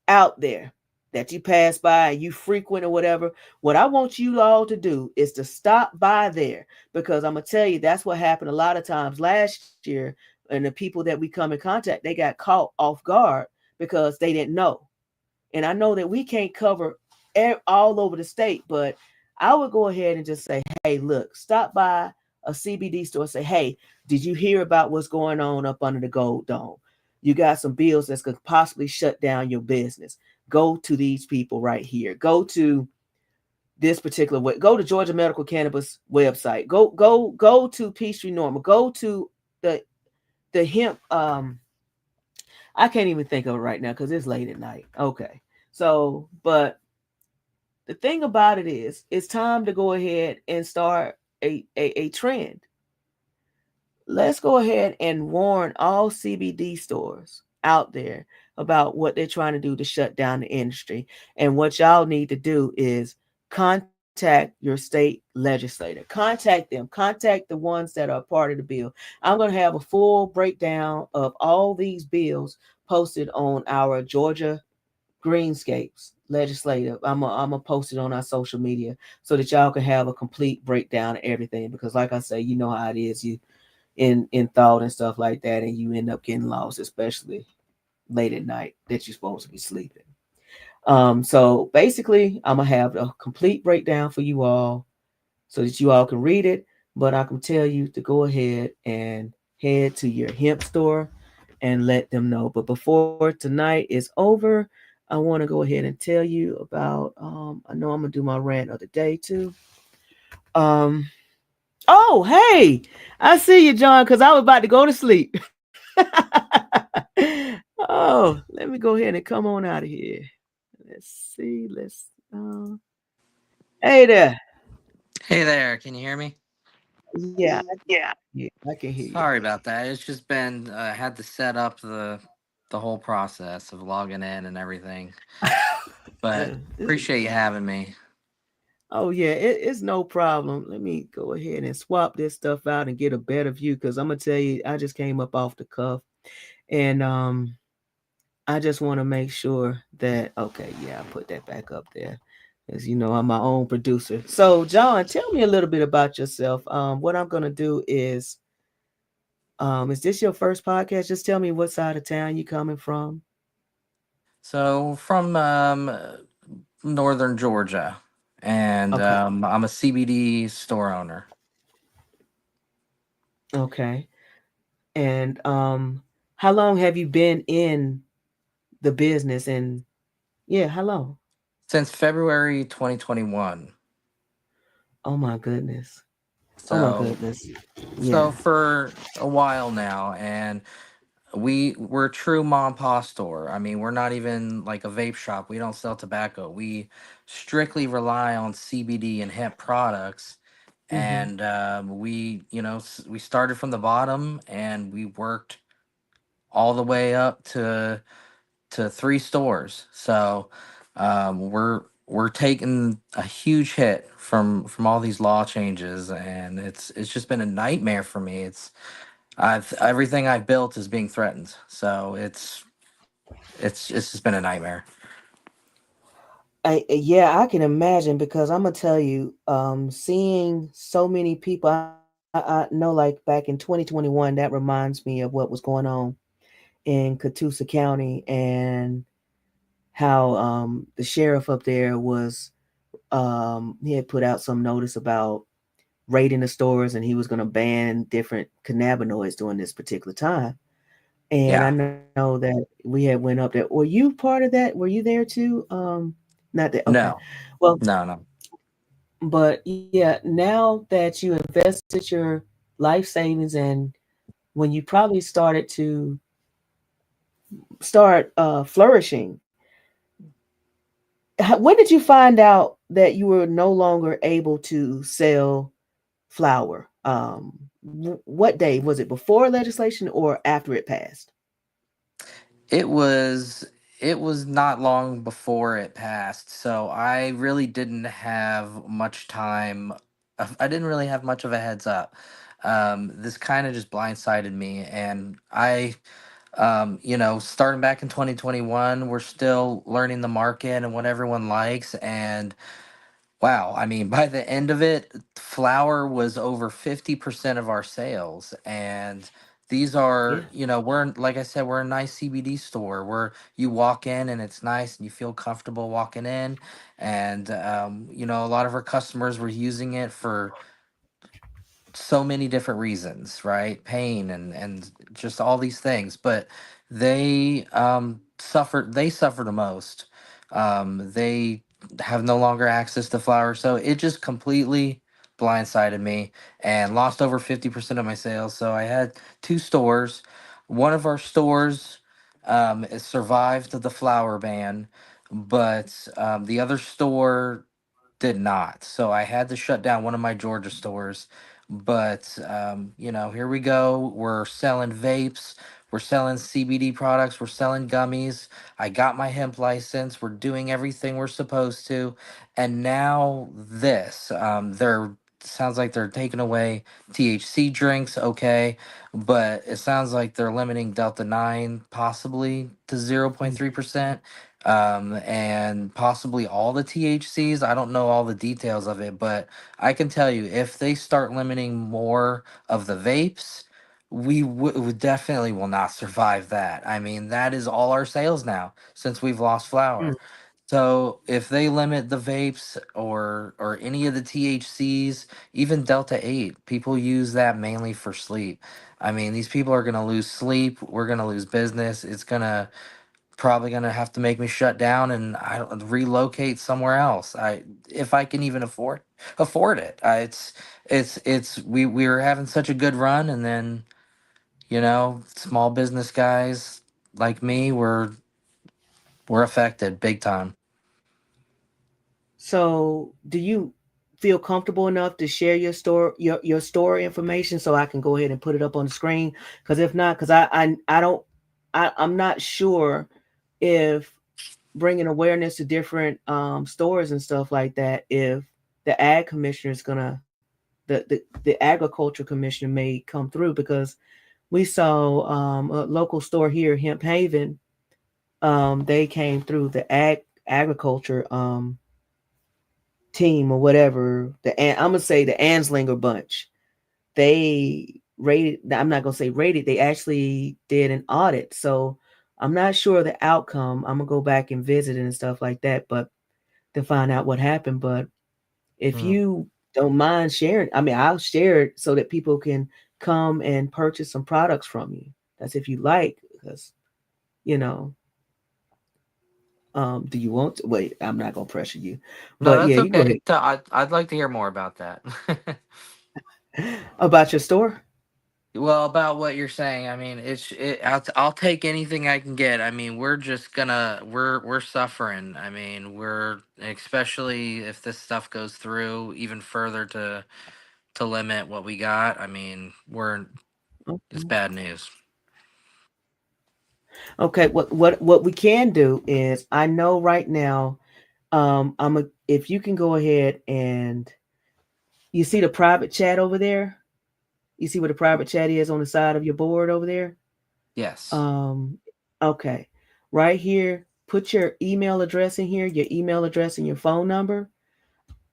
out there that you pass by and you frequent or whatever, what I want you all to do is to stop by there, because I'm gonna tell you that's what happened a lot of times last year. And the people that we come in contact, they got caught off guard because they didn't know. And I know that we can't cover all over the state, but I would go ahead and just say, hey, look, stop by a CBD store. Say, hey, did you hear about what's going on up under the Gold Dome? You got some bills that's going to possibly shut down your business. Go to these people right here. Go to this particular way. Go to Georgia Medical Cannabis website. Go to Peachtree Normal. Go to the hemp. I can't even think of it right now because it's late at night. Okay. So, but the thing about it is, it's time to go ahead and start a trend. Let's go ahead and warn all CBD stores out there about what they're trying to do to shut down the industry. And what y'all need to do is contact your state legislator. Contact them. Contact the ones that are part of the bill. I'm going to have a full breakdown of all these bills posted on our Georgia Greenscapes legislative. I'm gonna post it on our social media so that y'all can have a complete breakdown of everything. Because, like I say, you know how it is. You in thought and stuff like that, and you end up getting lost, especially late at night that you're supposed to be sleeping. So basically, I'm gonna have a complete breakdown for you all so that you all can read it. But I can tell you to go ahead and head to your hemp store and let them know. But before tonight is over, I want to go ahead and tell you about. I know I'm gonna do my rant of the day too. Um, oh, hey, I see you, John, because I was about to go to sleep. Oh, let me go ahead and come on out of here. Let's see. Let's. Hey there. Hey there, can you hear me? Yeah, yeah, I can hear you. Sorry about that. It's just been had to set up the whole process of logging in and everything. But appreciate you having me. Oh yeah, it's no problem. Let me go ahead and swap this stuff out and get a better view, because I'm gonna tell you, I just came up off the cuff, and I just want to make sure that, okay, yeah, I put that back up there. As you know, I'm my own producer. So John, tell me a little bit about yourself. What I'm gonna do is this your first podcast? Just tell me what side of town you coming from. So from northern Georgia, and Okay. I'm a CBD store owner Okay. And how long have you been in the business? And yeah, how long? since February 2021. Oh my goodness. Oh my So goodness. so Yeah. for a while now, and we're a true mom and pop store. I mean, we're not even like a vape shop. We don't sell tobacco. We strictly rely on CBD and hemp products. Mm-hmm. And we started from the bottom, and we worked all the way up to three stores. So we're we're taking a huge hit from all these law changes, and it's just been a nightmare for me. It's I've everything I've built is being threatened, so it's just been a nightmare. Yeah, I can imagine because I'm gonna tell you, seeing so many people, I know like back in 2021, that reminds me of what was going on in Catoosa County and how the sheriff up there was he had put out some notice about raiding the stores and he was going to ban different cannabinoids during this particular time. And I Yeah. know that we had went up there. Were you part of that? Were you there too? Not that. Okay. No. Well, No. but yeah, now that you invested your life savings and when you probably started to start flourishing, when did you find out that you were no longer able to sell flower? What day was it? Before legislation or after it passed? It was it was not long before it passed, so I really didn't have much time. I didn't really have much of a heads up. This kind of just blindsided me, and starting back in 2021, we're still learning the market and what everyone likes, and wow, I mean, by the end of it, flour was over 50% of our sales. And these Yeah. are, like I said, we're a nice CBD store where you walk in and it's nice and you feel comfortable walking in. And, a lot of our customers were using it for so many different reasons, right? Pain and just all these things, but they suffered the most. They have no longer access to flour, so it just completely blindsided me and lost over 50% of my sales. So I had two stores. One of our stores it survived the flour ban, but the other store did not. So I had to shut down one of my Georgia stores. But here we go. We're selling vapes. We're selling CBD products. We're selling gummies. I got my hemp license. We're doing everything we're supposed to. And now this. They're sounds like they're taking away THC drinks, okay, but it sounds like they're limiting Delta 9 possibly to Mm. 0.3%, and possibly all the THCs. I don't know all the details of it, but I can tell you if they start limiting more of the vapes, we definitely will not survive that. I mean, that is all our sales now since we've lost Mm. flour. So if they limit the vapes or any of the THCs, even Delta 8, people use that mainly for sleep. I mean, these people are going to lose sleep, we're going to lose business. It's going to probably gonna have to make me shut down and I don't relocate somewhere else. I if I can even afford it. It's we were having such a good run, and then small business guys like me were affected big time. So, do you feel comfortable enough to share your store information so I can go ahead and put it up on the screen? Because if not, because I don't I'm not sure if bringing awareness to different stores and stuff like that, if the ag commissioner is gonna the agriculture commissioner may come through because we saw a local store here, Hemp Haven. They came through the agriculture team or whatever. I'm gonna say the Anslinger bunch. They rated. I'm not gonna say rated. They actually did an audit. So I'm not sure the outcome. I'm gonna go back and visit it and stuff like that, but to find out what happened. But if Mm. you don't mind sharing, I mean, I'll share it so that people can come and purchase some products from you. That's if you like, because you know. Do you want to wait? I'm not gonna pressure you, No, but yeah, that's you go okay. ahead I'd like to hear more about that. about your store. Well, about what you're saying, I mean, I'll take anything I can get. I mean, we're suffering. I mean, we're especially if this stuff goes through even further to limit what we got. I mean, it's Okay. bad news. Okay, what we can do is I know right now. If you can go ahead and you see the private chat over there. You see where the private chat is on the side of your board over there. Yes. Um, okay, right here. Put your email address in here. Your email address and your phone number.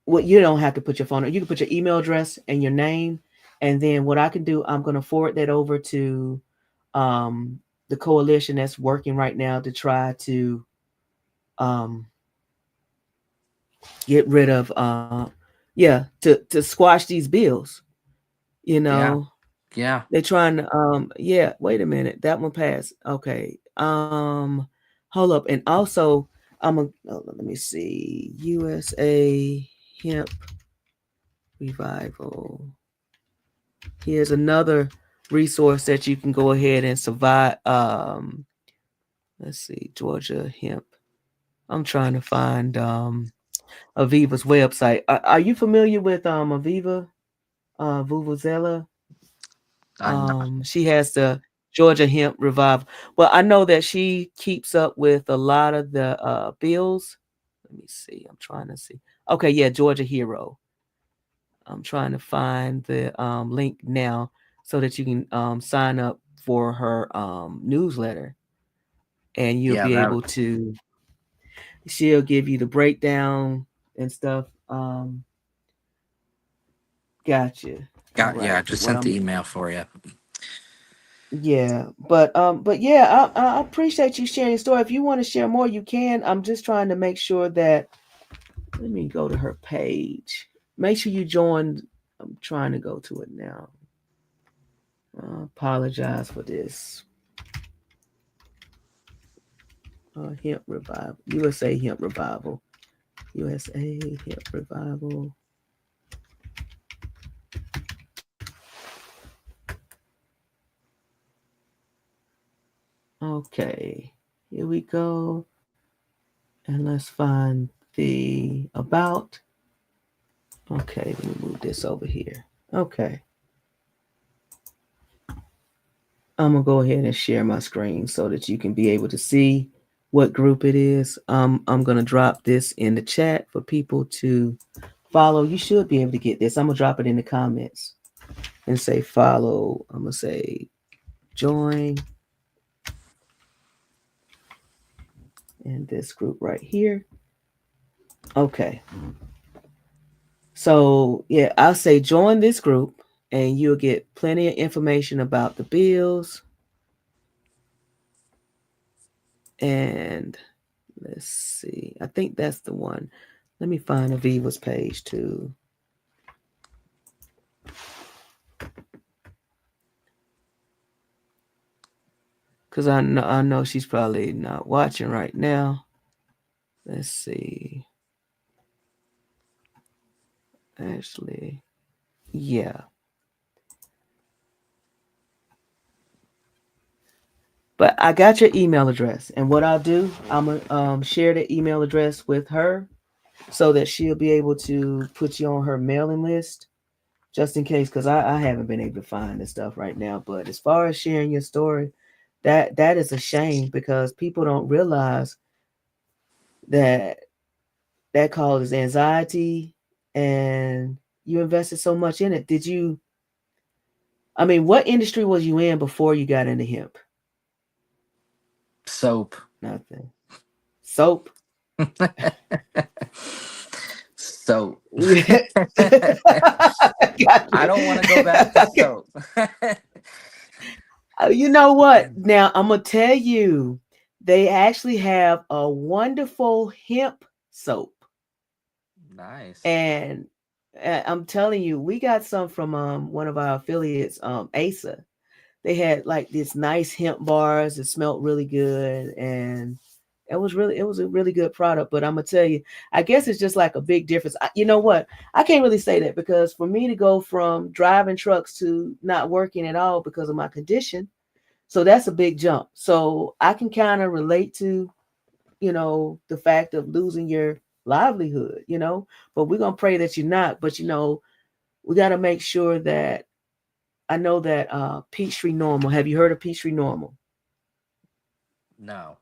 Well, you don't have to put your phone. You can put your email address and your name, and then what I can do, I'm going to forward that over to um, the coalition that's working right now to try to um, get rid of, yeah, to squash these bills. You Yeah. know, Yeah. they're trying to, yeah. Wait a minute, that one passed. Okay, hold up, and also, let me see, USA hemp revival. Here's another resource that you can go ahead and survive. Let's see, Georgia hemp. I'm trying to find Aviva's website. Are you familiar with Aviva Vuvuzela? I'm not. She has the Georgia hemp revival. Well, I know that she keeps up with a lot of the bills. Let me see. I'm trying to see. Okay, yeah, Georgia Hero. I'm trying to find the link now so that you can sign up for her newsletter, and you'll Yeah, be that able to. She'll give you the breakdown and stuff. Gotcha. All got. Yeah, right. I just What sent the I'm. email for you. Yeah, but yeah, I appreciate you sharing your story. If you want to share more, you can. I'm just trying to make sure that. Let me go to her page. Make sure you join. I'm trying to go to it now. Apologize for this. Hemp revival. USA hemp revival. USA hemp revival. Okay, here we go. And let's find the about. Okay, let me move this over here. Okay. I'm gonna go ahead and share my screen so that you can be able to see what group it is. I'm gonna drop this in the chat for people to follow. You should be able to get this. I'm gonna drop it in the comments and say follow. I'm gonna say join in this group right here. Okay. So yeah, I'll say join this group and you'll get plenty of information about the bills. And let's see. I think that's the one. Let me find Aviva's page too. Cause I know she's probably not watching right now. Let's see. Actually, yeah. But I got your email address, and what I'll do, I'm gonna share the email address with her so that she'll be able to put you on her mailing list just in case. Because I haven't been able to find this stuff right now. But as far as sharing your story, that is a shame because people don't realize that that causes anxiety and you invested so much in it. Did you, I mean, what industry was you in before you got into hemp? Soap. Nothing. Soap. Soap. I Gotcha. don't want to go back to soap. You know what? Now I'm gonna tell you, they actually have a wonderful hemp soap, Nice. and I'm telling you, we got some from one of our affiliates, ASA. They had like this nice hemp bars. It smelled really good, and it was a really good product. But I'm gonna tell you, I guess it's just like a big difference. You know what? I can't really say that because for me to go from driving trucks to not working at all because of my condition, so that's a big jump. So I can kind of relate to, the fact of losing your livelihood, but we're gonna pray that you're not. But we got to make sure that I know that Peachtree Normal. Have you heard of Peachtree Normal? No.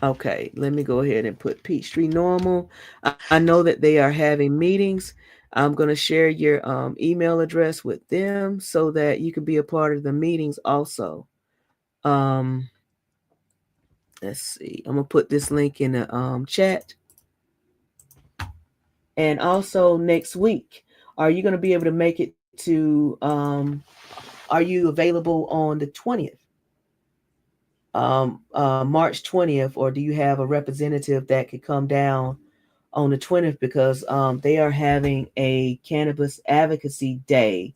Okay, let me go ahead and put Peachtree Normal. I know that they are having meetings. I'm going to share your email address with them so that you can be a part of the meetings also. Um, let's see. I'm going to put this link in the chat. And also next week, are you going to be able to make it to, are you available on the 20th? March 20th, or do you have a representative that could come down on the 20th because they are having a cannabis advocacy day.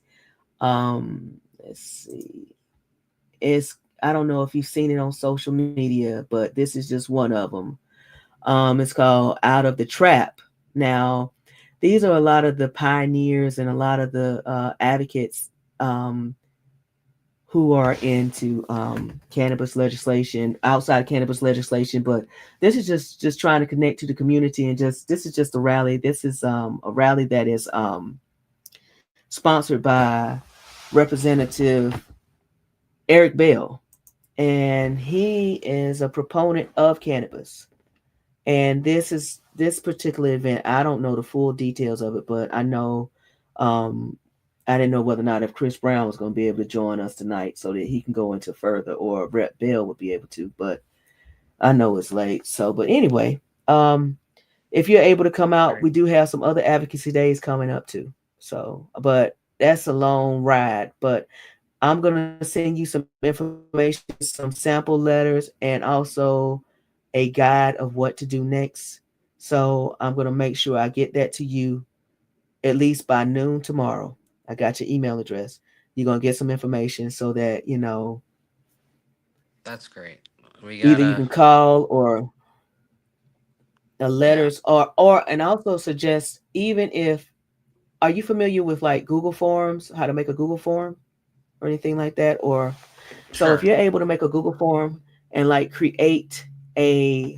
Let's see. It's I don't know if you've seen it on social media, but this is just one of them. It's called Out of the Trap. Now, these are a lot of the pioneers and a lot of the advocates um, who are into cannabis legislation, outside cannabis legislation, but this is just trying to connect to the community and just this is just a rally. This is a rally that is sponsored by Representative Eric Bell, and he is a proponent of cannabis. And this particular event. I don't know the full details of it, but I know um, I didn't know whether or not if Chris Brown was going to be able to join us tonight so that he can go into further, or Rep Bell would be able to. But I know it's late. So, but anyway, if you're able to come out, we do have some other advocacy days coming up too. So, but that's a long ride. But I'm gonna send you some information, some sample letters, and also a guide of what to do next. So I'm gonna make sure I get that to you at least by noon tomorrow. I got your email address. You're gonna get some information so that That's great. We either you gotta, can call or the yeah, letters or and also suggest even if are you familiar with like Google Forms, how to make a Google form or anything like that? Or so if sure. you're able to make a Google form and like create a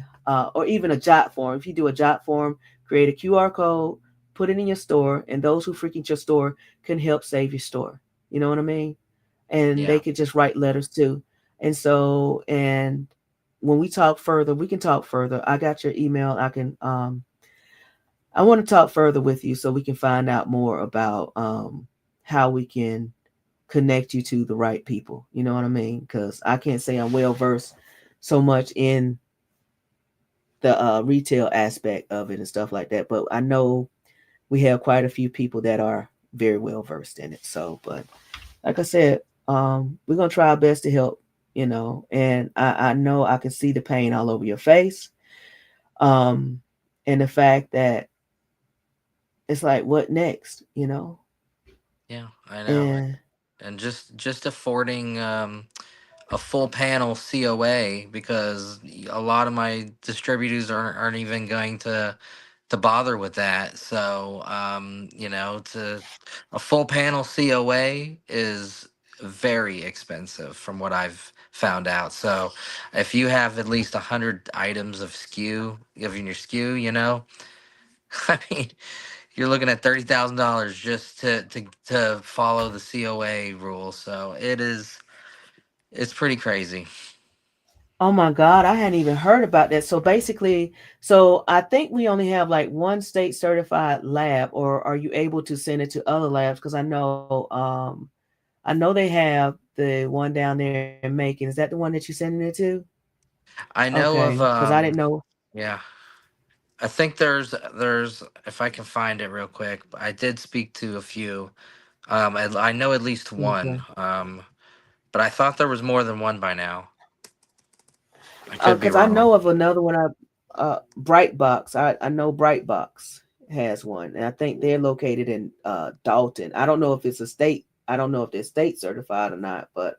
or even a jot form, if you do a jot form, create a QR code, put it in your store, and those who frequent your store can help save your store. You know what I mean? And they Yeah, could just write letters too. And so, and when we talk further, we can talk further. I got your email. I want to talk further with you so we can find out more about how we can connect you to the right people. You know what I mean? Because I can't say I'm well versed so much in the retail aspect of it and stuff like that, but I know we have quite a few people that are very well versed in it. So, but like I said, we're gonna try our best to help. And I know I can see the pain all over your face, um, and the fact that it's like, what next? yeah, I know. And And just affording a full panel COA, because a lot of my distributors aren't even going to bother with that. So to a full panel COA is very expensive from what I've found out. So if you have at least 100 items of SKU, I mean, you're looking at $30,000 just to follow the COA rule. So it's pretty crazy. oh my God, I hadn't even heard about that. So basically, so I think we only have like one state certified lab, or are you able to send it to other labs? Because I know they have the one down there in Macon. Is that the one that you're sending it to? I know Okay, of because I didn't know. yeah. I think there's if I can find it real quick. I did speak to a few. I know at least one. Okay. But I thought there was more than one by now. I could be Because I wrong. know of another one. Brightbox. I know Brightbox has one, and I think they're located in Dalton. I don't know if it's a state. I don't know if they're state certified or not, but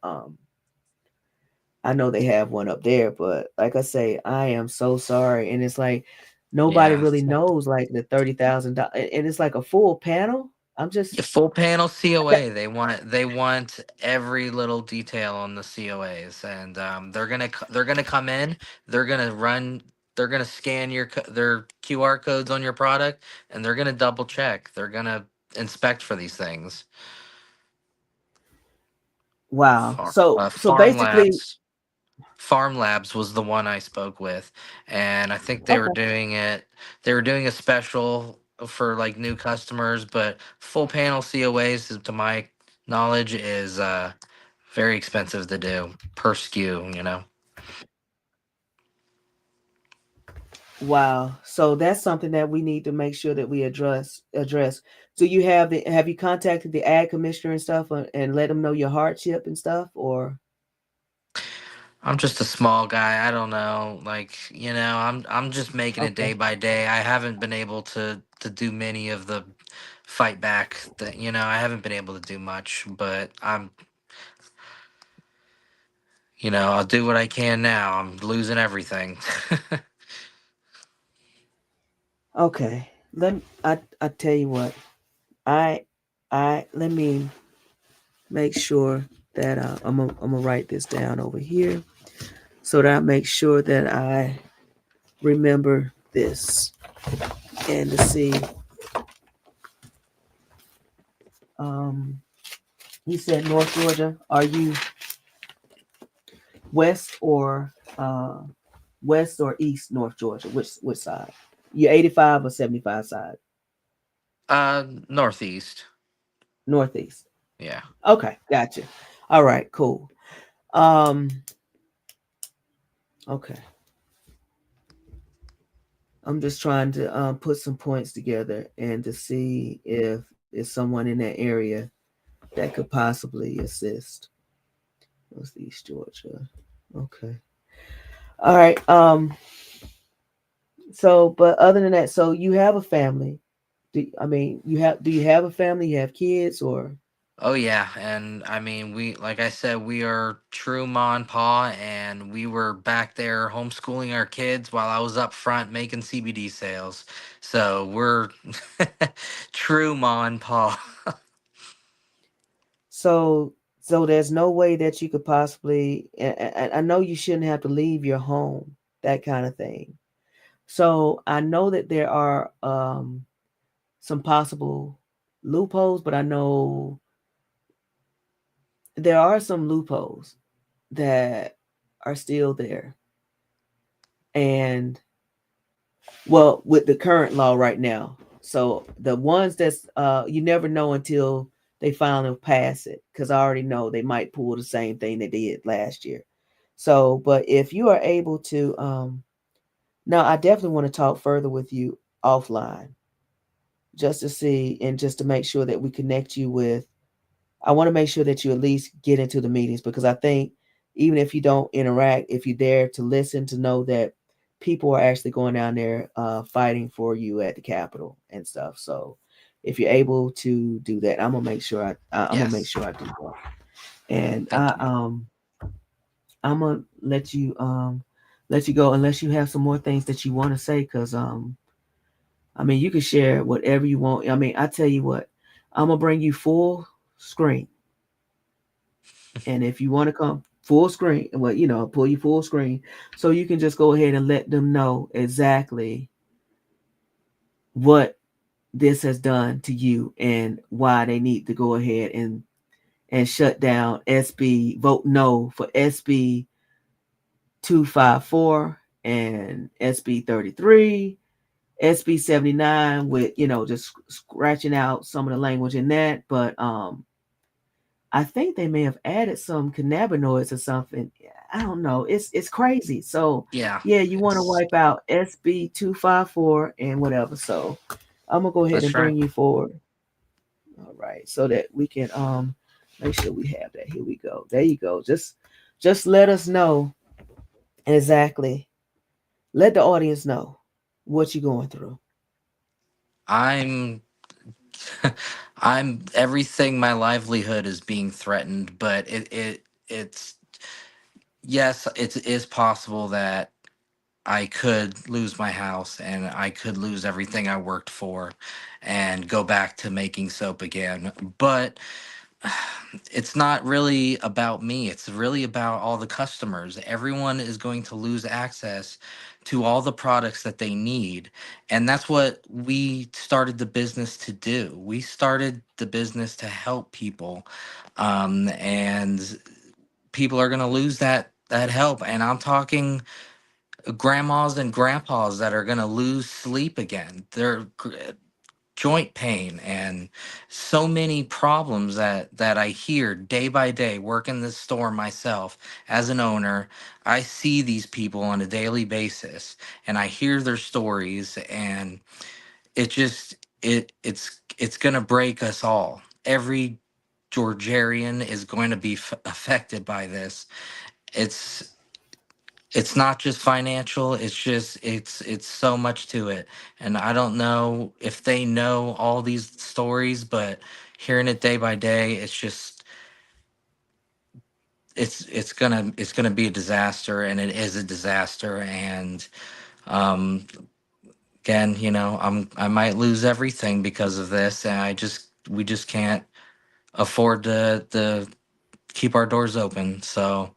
I know they have one up there. But like I say, I am so sorry, and it's like nobody Yeah. really knows like the $30,000, and it's like a full panel. I'm just Yeah, full panel COA. They want every little detail on the COAs, and they're gonna come in. They're gonna run. They're gonna scan their QR codes on your product, and they're gonna double check. They're gonna inspect for these things. wow. So Farm basically, labs. Farm Labs was the one I spoke with, and I think they were Okay. doing it. They were doing a special for like new customers, but full panel COAs, to my knowledge, is very expensive to do per SKU. You know. Wow. So that's something that we need to make sure that we address. So have you contacted the ag commissioner and stuff and let them know your hardship and stuff or I'm just a small guy. I don't know. Like, I'm just making it day okay. by day. I haven't been able to do many of the fight back that, I haven't been able to do much, but I'll do what I can now. I'm losing everything. Okay. I tell you what. I let me make sure that I'm gonna write this down over here so that I make sure that I remember this and to see um you said North Georgia. Are you west or west or east North Georgia? Which side? You 85 or 75 side? Northeast. Northeast. Yeah. Okay, gotcha. All right, cool. Um okay. I'm just trying to put some points together and to see if there's someone in that area that could possibly assist. Northeast Georgia. Okay. All right. So, but other than that, so you have a family. Do you have a family? You have kids or? Oh yeah, and I mean, like I said, we are true ma and pa, and we were back there homeschooling our kids while I was up front making CBD sales. So we're true ma and pa. So there's no way that you could possibly. And I know you shouldn't have to leave your home, that kind of thing. So I know that there are some possible loopholes, but I know there are some loopholes that are still there. And well, with the current law right now. So the ones that's you never know until they finally pass it, because I already know they might pull the same thing they did last year. So, but if you are able to, now I definitely want to talk further with you offline, just to see and just to make sure that we connect you with. I want to make sure that you at least get into the meetings because I think even if you don't interact, if you're there to listen, to know that people are actually going down there fighting for you at the Capitol and stuff. So if you're able to do that, I'm gonna make Yes. sure I do that. And Thank you. I'm gonna let you go unless you have some more things that you want to say because I mean you can share whatever you want. I mean I tell you what, I'm gonna bring you full screen. And if you want to come full screen, well, pull you full screen so you can just go ahead and let them know exactly what this has done to you and why they need to go ahead and shut down SB, vote no for SB 254 and SB 33, SB 79 with, just scratching out some of the language in that. But I think they may have added some cannabinoids or something. I don't know. It's crazy. So Yeah, yeah, you want to it's wipe out SB 254 and whatever. So I'm gonna go ahead and that's right. bring you forward. All right, so that we can make sure we have that. Here we go. There you go. Just let us know exactly. Let the audience know what you're going through. I'm I'm everything. My livelihood is being threatened, but it's yes, it is possible that I could lose my house and I could lose everything I worked for and go back to making soap again. But it's not really about me. It's really about all the customers. Everyone is going to lose access to all the products that they need. And that's what we started the business to do. We started the business to help people. And people are going to lose that help. And I'm talking grandmas and grandpas that are going to lose sleep again. Their joint pain and so many problems that I hear day by day working this store myself as an owner. I see these people on a daily basis and I hear their stories, and it just it's going to break us all. Every Georgian is going to be affected by this. It's it's not just financial, it's just it's so much to it. And I don't know if they know all these stories, but hearing it day by day, it's just it's gonna be a disaster, and it is a disaster. And um again, I might lose everything because of this, and we just can't afford to keep our doors open. So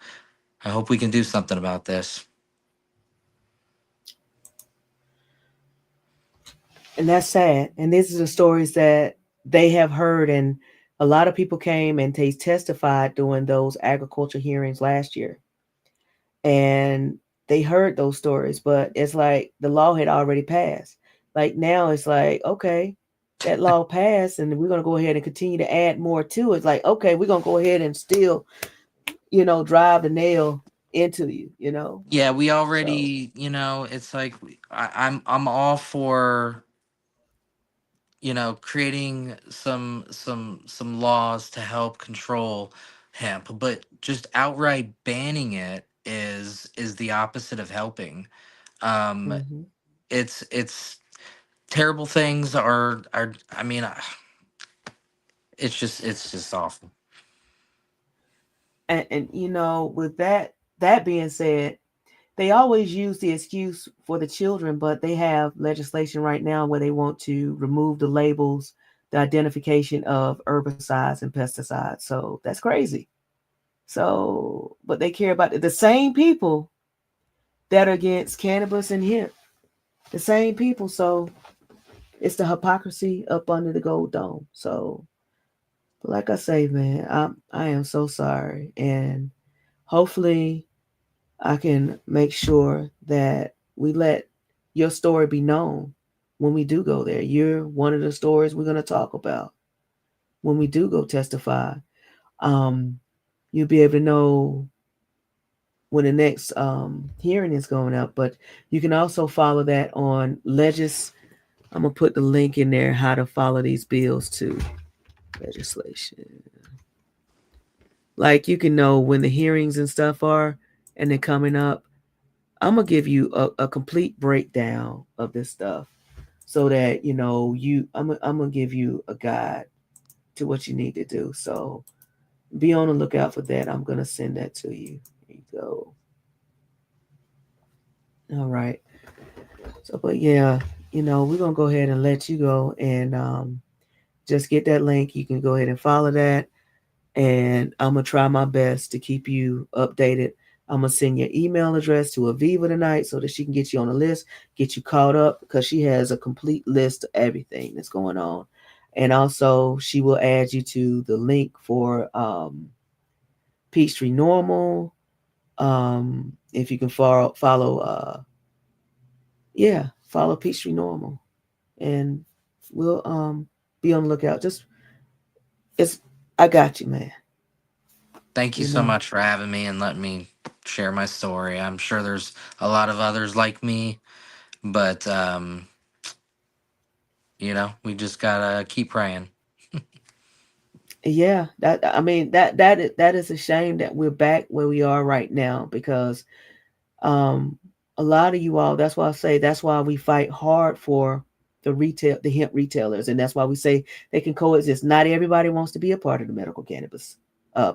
I hope we can do something about this. And that's sad. And these are the stories that they have heard. And a lot of people came and they testified during those agriculture hearings last year. And they heard those stories, but it's like the law had already passed. Like now it's like, okay, that law passed and we're going to go ahead and continue to add more to it. It's like, okay, we're going to go ahead and still, drive the nail into you, Yeah, we So, already, it's like I'm all for, creating some laws to help control hemp, but just outright banning it is the opposite of helping. Um mhm. it's terrible things are I mean, it's just awful. And with that being said, they always use the excuse for the children, but they have legislation right now where they want to remove the labels, the identification of herbicides and pesticides. So that's crazy. So, but they care about the same people that are against cannabis and hemp, the same people. So it's the hypocrisy up under the gold dome. So, but like I say, man, I am so sorry, and hopefully I can make sure that we let your story be known when we do go there. You're one of the stories we're going to talk about when we do go testify. Um, you'll be able to know when the next hearing is going up, but you can also follow that on Legis. I'm going to put the link in there how to follow these bills too. Legislation. Like you can know when the hearings and stuff are and they're coming up. I'm gonna give you a complete breakdown of this stuff so that I'm gonna give you a guide to what you need to do. So be on the lookout for that. I'm gonna send that to you. There you go. All right. So, but yeah, we're gonna go ahead and let you go and just get that link. You can go ahead and follow that, and I'm gonna try my best to keep you updated. I'm gonna send your email address to Aviva tonight so that she can get you on the list, get you caught up because she has a complete list of everything that's going on, and also she will add you to the link for Peachtree Normal. If you can follow Peachtree Normal, and we'll be on the lookout. Just it's I got you, man. Thank you You so know. much for having me and letting me share my story. I'm sure there's a lot of others like me, but we just gotta keep praying. Yeah, that is a shame that we're back where we are right now because um a lot of you all, that's why I say that's why we fight hard for the hemp retailers, and that's why we say they can coexist. Not everybody wants to be a part of the medical cannabis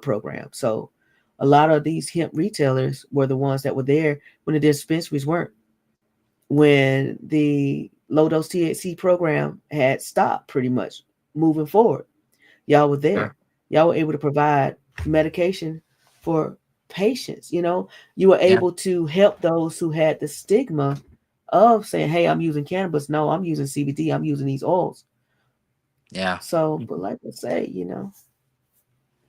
program. So a lot of these hemp retailers were the ones that were there when the dispensaries weren't. When the low dose THC program had stopped pretty much moving forward, y'all were there. Sure. Y'all were able to provide medication for patients. You were Yeah. able to help those who had the stigma of saying, hey, I'm using cannabis. No, I'm using CBD. I'm using these oils. Yeah. So, but like I say,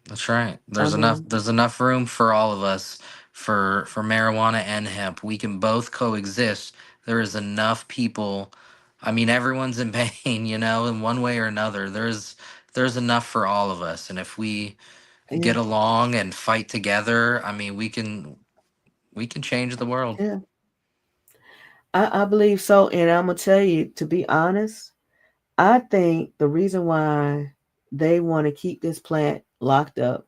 That's right. I There's enough mean, there's enough room for all of us for marijuana and hemp. We can both coexist. There is enough people. I mean, everyone's in pain, in one way or another. There's enough for all of us, and if we get Yeah, along and fight together, I mean, we can change the world. yeah. I believe so. And I'm gonna tell you, to be honest, I think the reason why they want to keep this plant locked up,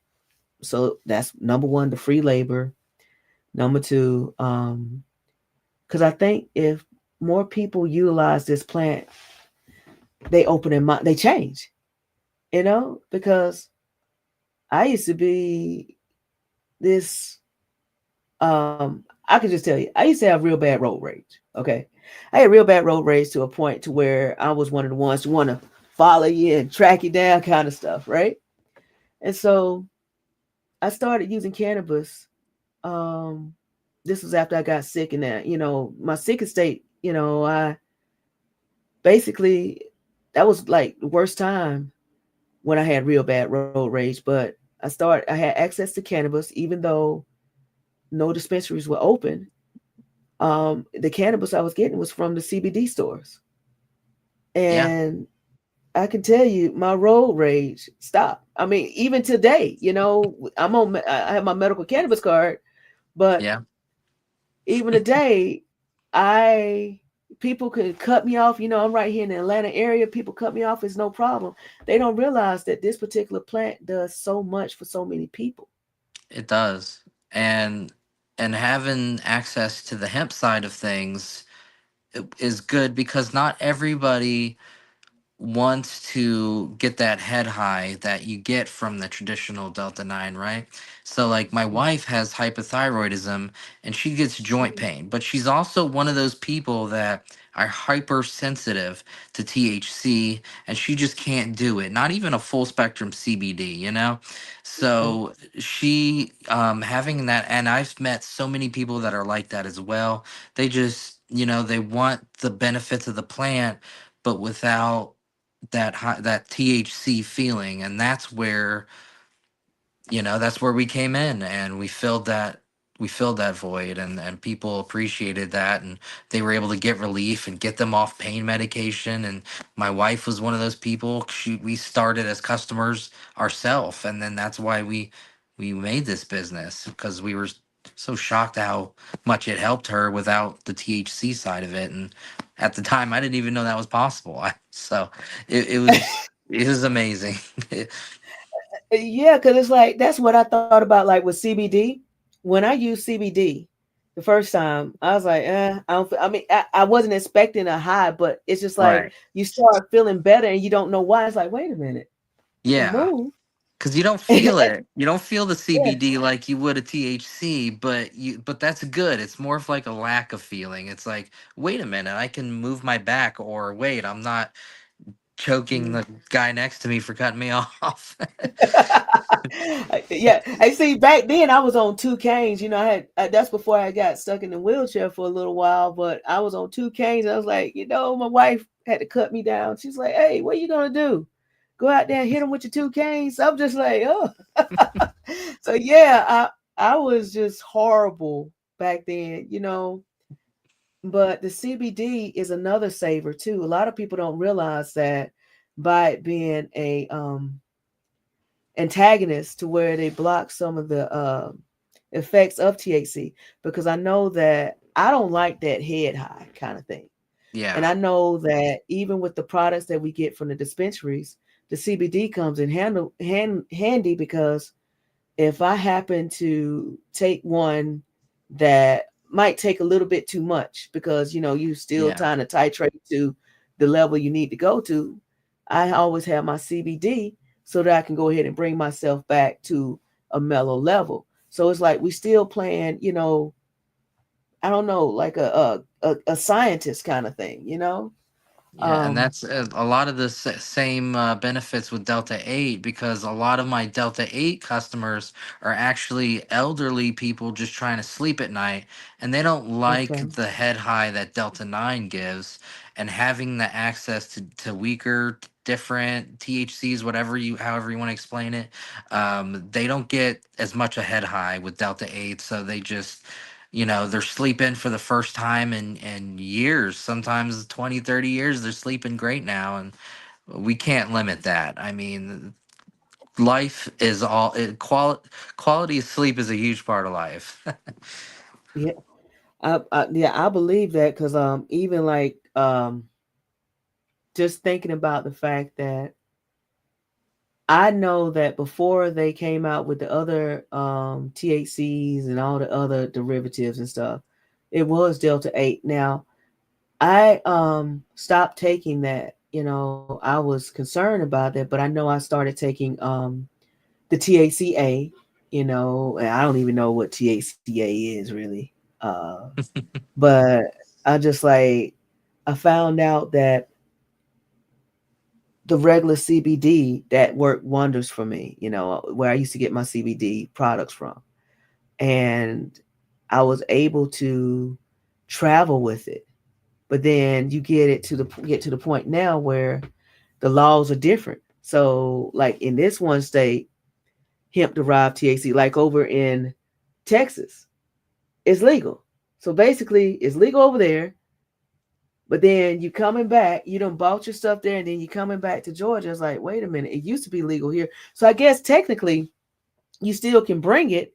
so that's number one, the free labor. Number two, because I think if more people utilize this plant, they open their mind, they change. Because I used to be this. I can just tell you, I used to have real bad road rage. Okay, I had real bad road rage to a point to where I was one of the ones who want to follow you and track you down, kind of stuff, right? And so I started using cannabis. Um, this was after I got sick, and that my sickest state. I basically that was like the worst time when I had real bad road rage. But I had access to cannabis, even though no dispensaries were open. The cannabis I was getting was from the CBD stores, Yeah, and I can tell you my road rage stopped. I mean, even today, I have my medical cannabis card, but yeah. even today, I people could cut me off. I'm right here in the Atlanta area. People cut me off. It's no problem. They don't realize that this particular plant does so much for so many people. It does. And having access to the hemp side of things is good because not everybody wants to get that head high that you get from the traditional Delta 9, right? So, like, my wife has hypothyroidism and she gets joint Mm, pain, but she's also one of those people that are hypersensitive to THC and she just can't do it. Not even a full spectrum CBD. okay. So, she, having that, and I've met so many people that are like that as well. They just, they want the benefits of the plant, but without that THC feeling, and that's where we came in and we filled that void, and people appreciated that, and they were able to get relief and get them off pain medication. And my wife was one of those people. We started as customers ourselves, and then that's why we made this business, because we were so shocked how much it helped her without the THC side of it. And at the time I didn't even know that was possible. So it was amazing. Yeah, because it's like that's what I thought about, like with CBD. When I used CBD the first time, I was like, I don't. I mean, I wasn't expecting a high, but it's just like Right. you start feeling better, and you don't know why. It's like, wait a minute, it Yeah. moved. Because you don't feel Yeah, it. You don't feel the CBD like you would a THC, but that's good. It's more of like a lack of feeling. It's like, wait a minute, I can move my back, or wait, I'm not choking mm. the guy next to me for cutting me off. Yeah. I see. Back then, I was on two canes. That's before I got stuck in the wheelchair for a little while. But I was on two canes. I was like, my wife had to cut me down. She's like, "Hey, what are you gonna do? Go out there and hit him with your two canes?" I'm just like, "Oh." So yeah, I was just horrible back then. But the CBD is another saver too. A lot of people don't realize that by it being a antagonist, to where they block some of the effects of THC, because I know that I don't like that head high kind of thing. And Yeah. I know that even with the products that we get from the dispensaries, the CBD comes in handy, because if I happen to take one that might take a little bit too much, because you still Yeah. trying to titrate to the level you need to go to, I always have my CBD so that I can go ahead and bring myself back to a mellow level. So it's like we still playing, I don't know, like a scientist kind of thing. Yeah, and Um, that's a lot of the same benefits with Delta 8, because a lot of my Delta 8 customers are actually elderly people just trying to sleep at night, and they don't like okay. the head high that Delta 9 gives. And having the access to weaker different THCs, however you want to explain it. They don't get as much a head high with Delta 8, so they just, they're sleeping for the first time in years, sometimes 20, 30 years, they're sleeping great now. And we can't limit that. I mean, life is quality of sleep is a huge part of life. Yeah, I believe that because even like just thinking about the fact that I know that before they came out with the other THCs and all the other derivatives and stuff, it was Delta 8. Now, I stopped taking that. I was concerned about that, but I know I started taking the THCA, and I don't even know what THCA is really. But I just like I found out that the regular CBD that worked wonders for me, where I used to get my CBD products from. And I was able to travel with it. But then you get to the point now where the laws are different. So like in this one state, hemp derived THC, like over in Texas, it's legal. So basically it's legal over there. But then you coming back, you done bought your stuff there, and then you coming back to Georgia. It's like, wait a minute, it used to be legal here. So I guess technically you still can bring it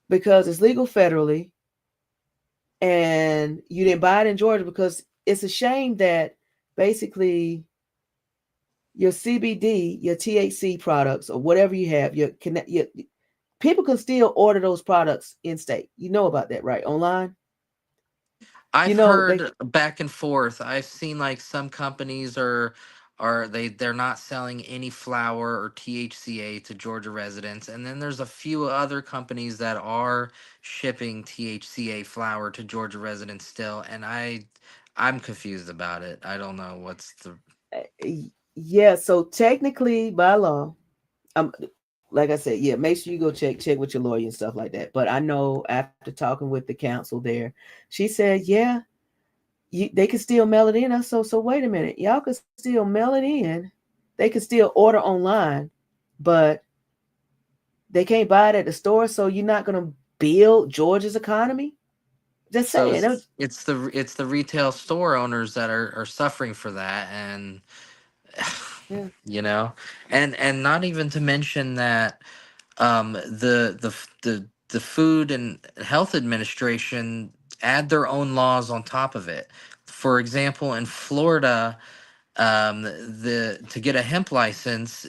because it's legal federally, and you didn't buy it in Georgia because it's a shame that basically your CBD, your THC products, or whatever you have, your people can still order those products in state. You know about that, right? Online. I've They heard back and forth. I've seen like some companies they're not selling any flower or THCA to Georgia residents, and then there's a few other companies that are shipping THCA flower to Georgia residents still, and I'm confused about it. I don't know what's the yeah. So technically, by law, like I said, yeah. Make sure you go check with your lawyer and stuff like that. But I know after talking with the council there, she said, yeah, they can still mail it in. So wait a minute, y'all can still mail it in. They can still order online, but they can't buy it at the store. So you're not gonna build Georgia's economy. Just so saying. it's the retail store owners that are suffering for that, and Yeah. you know, and not even to mention that the Food and Health Administration add their own laws on top of it. For example, in Florida, the to get a hemp license,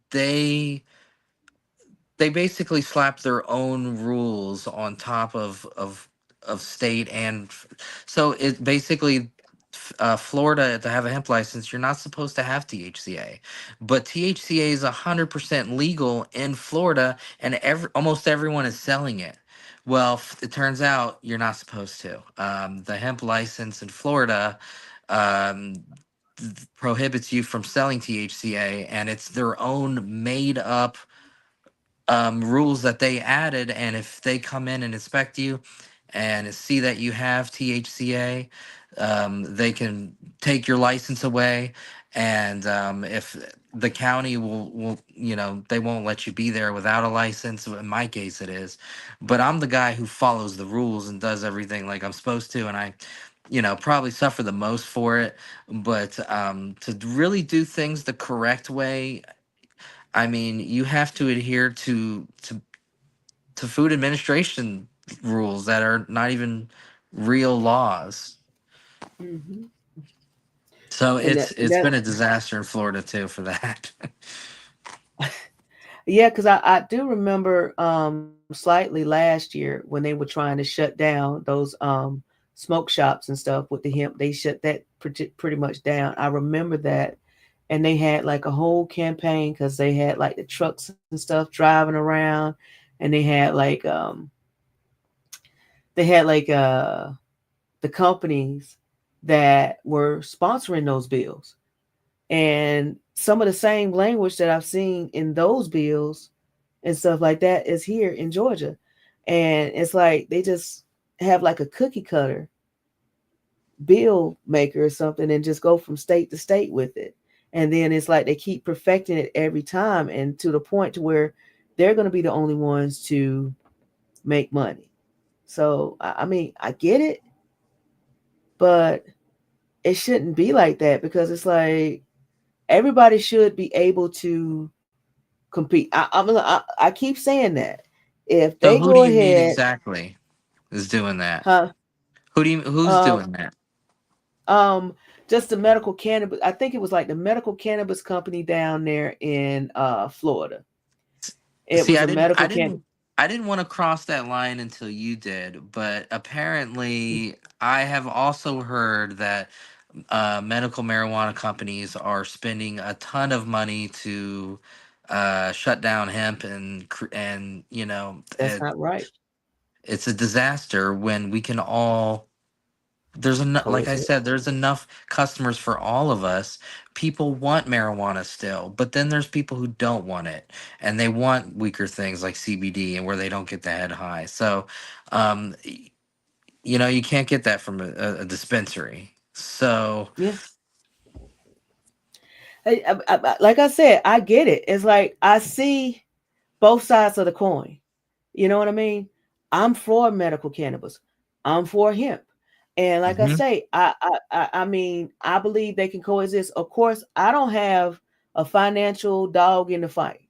they they basically slap their own rules on top of state so it basically Florida, to have a hemp license, you're not supposed to have THCA, but THCA is 100% legal in Florida, and almost everyone is selling it. Well, it turns out you're not supposed to. The hemp license in Florida um, prohibits you from selling THCA, and it's their own made up rules that they added. And if they come in and inspect you and see that you have THCA, they can take your license away. And if the county they won't let you be there without a license. In my case, it is. But I'm the guy who follows the rules and does everything like I'm supposed to. And I, probably suffer the most for it. But to really do things the correct way, I mean, you have to adhere to food administration rules that are not even real laws. Mm-hmm. So And it's been a disaster in Florida too for that. yeah, because I do remember slightly last year when they were trying to shut down those smoke shops and stuff with the hemp. They shut that pretty much down. I remember that, and they had like a whole campaign because they had like the trucks and stuff driving around, and they had like the companies that were sponsoring those bills, and some of the same language that I've seen in those bills and stuff like that is here in Georgia. And it's like they just have like a cookie cutter bill maker or something and just go from state to state with it. And then it's like they keep perfecting it every time, and to the point to where they're going to be the only ones to make money. So I mean, I get it, but it shouldn't be like that, because it's like everybody should be able to compete. I keep saying that if So they who do go you mean ahead, exactly is doing that? huh? Who's Um, doing that? um, just the medical cannabis. I think it was like the medical cannabis company down there in Florida. It See, was a medical cannabis. I didn't want to cross that line until you did, but apparently I have also heard that medical marijuana companies are spending a ton of money to shut down hemp and That's not right. it's a disaster when we can all there's enough, like I Coexist. said, there's enough customers for all of us. People want marijuana still, but then there's people who don't want it, and they want weaker things like CBD and where they don't get the head high. So um you can't get that from a dispensary. So Yeah. Like I said, I get it. It's like I see both sides of the coin. You know what I mean? I'm for medical cannabis. I'm for hemp. And like I mhm, say, I mean, I believe they can coexist. Of course, I don't have a financial dog in the fight.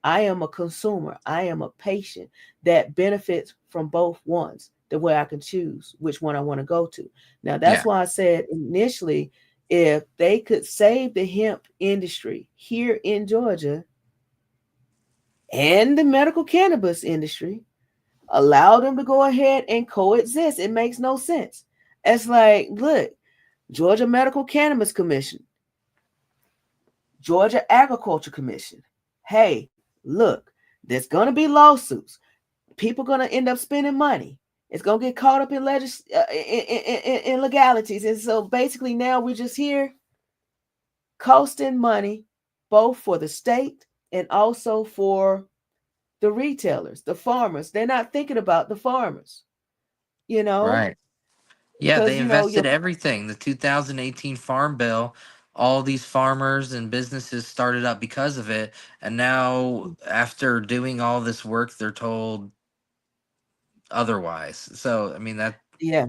I am a consumer. I am a patient that benefits from both ones, the way I can choose which one I want to go to. Now, that's yeah, why I said initially, if they could save the hemp industry here in Georgia and the medical cannabis industry, allow them to go ahead and coexist. It makes no sense. It's like, look, Georgia Medical Cannabis Commission, Georgia Agriculture Commission. Hey, look, there's going to be lawsuits. People going to end up spending money. It's going to get caught up in, in legalities. And so basically now we're just here costing money both for the state and also for the retailers, the farmers. They're not thinking about the farmers, you know, right. Yeah, because, they you know, invested your everything. The 2018 Farm Bill, all these farmers and businesses started up because of it. And now, after doing all this work, they're told otherwise. So, I mean, that yeah,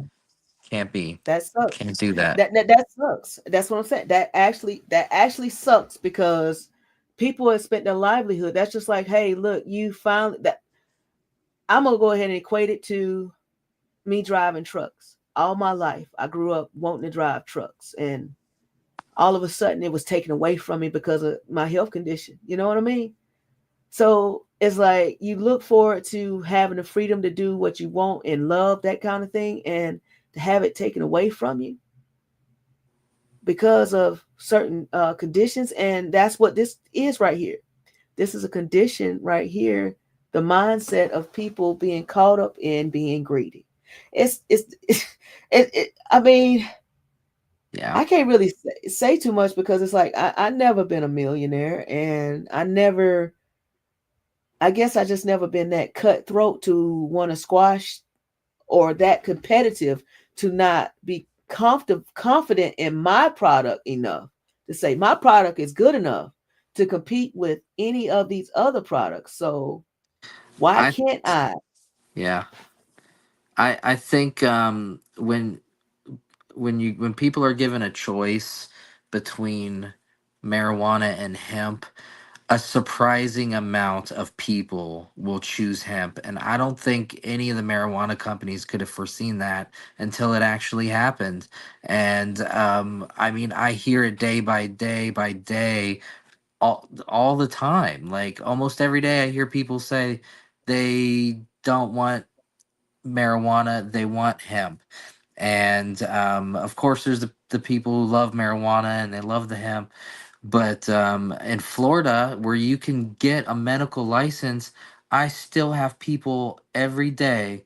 can't be, that sucks. can't do that. That sucks. That's what I'm saying. That actually sucks, because people have spent their livelihood. That's just like, hey, look, you found that. I'm gonna go ahead and equate it to me driving trucks. All my life, I grew up wanting to drive trucks, and all of a sudden, it was taken away from me because of my health condition. You know what I mean? So it's like you look forward to having the freedom to do what you want and love, that kind of thing, and to have it taken away from you because of certain conditions. And that's what this is right here. This is a condition right here, the mindset of people being caught up in being greedy. I mean, Yeah. I can't really say too much, because it's like I never been a millionaire, and I guess I just never been that cutthroat to want to squash, or that competitive to not be confident in my product enough to say my product is good enough to compete with any of these other products. So why I, can't I? yeah. I think when people are given a choice between marijuana and hemp, a surprising amount of people will choose hemp. And I don't think any of the marijuana companies could have foreseen that until it actually happened. And I mean, I hear it day by day, all the time. Like almost every day, I hear people say they don't want marijuana, they want hemp. And of course, there's the people who love marijuana and they love the hemp. But in Florida, where you can get a medical license, I still have people every day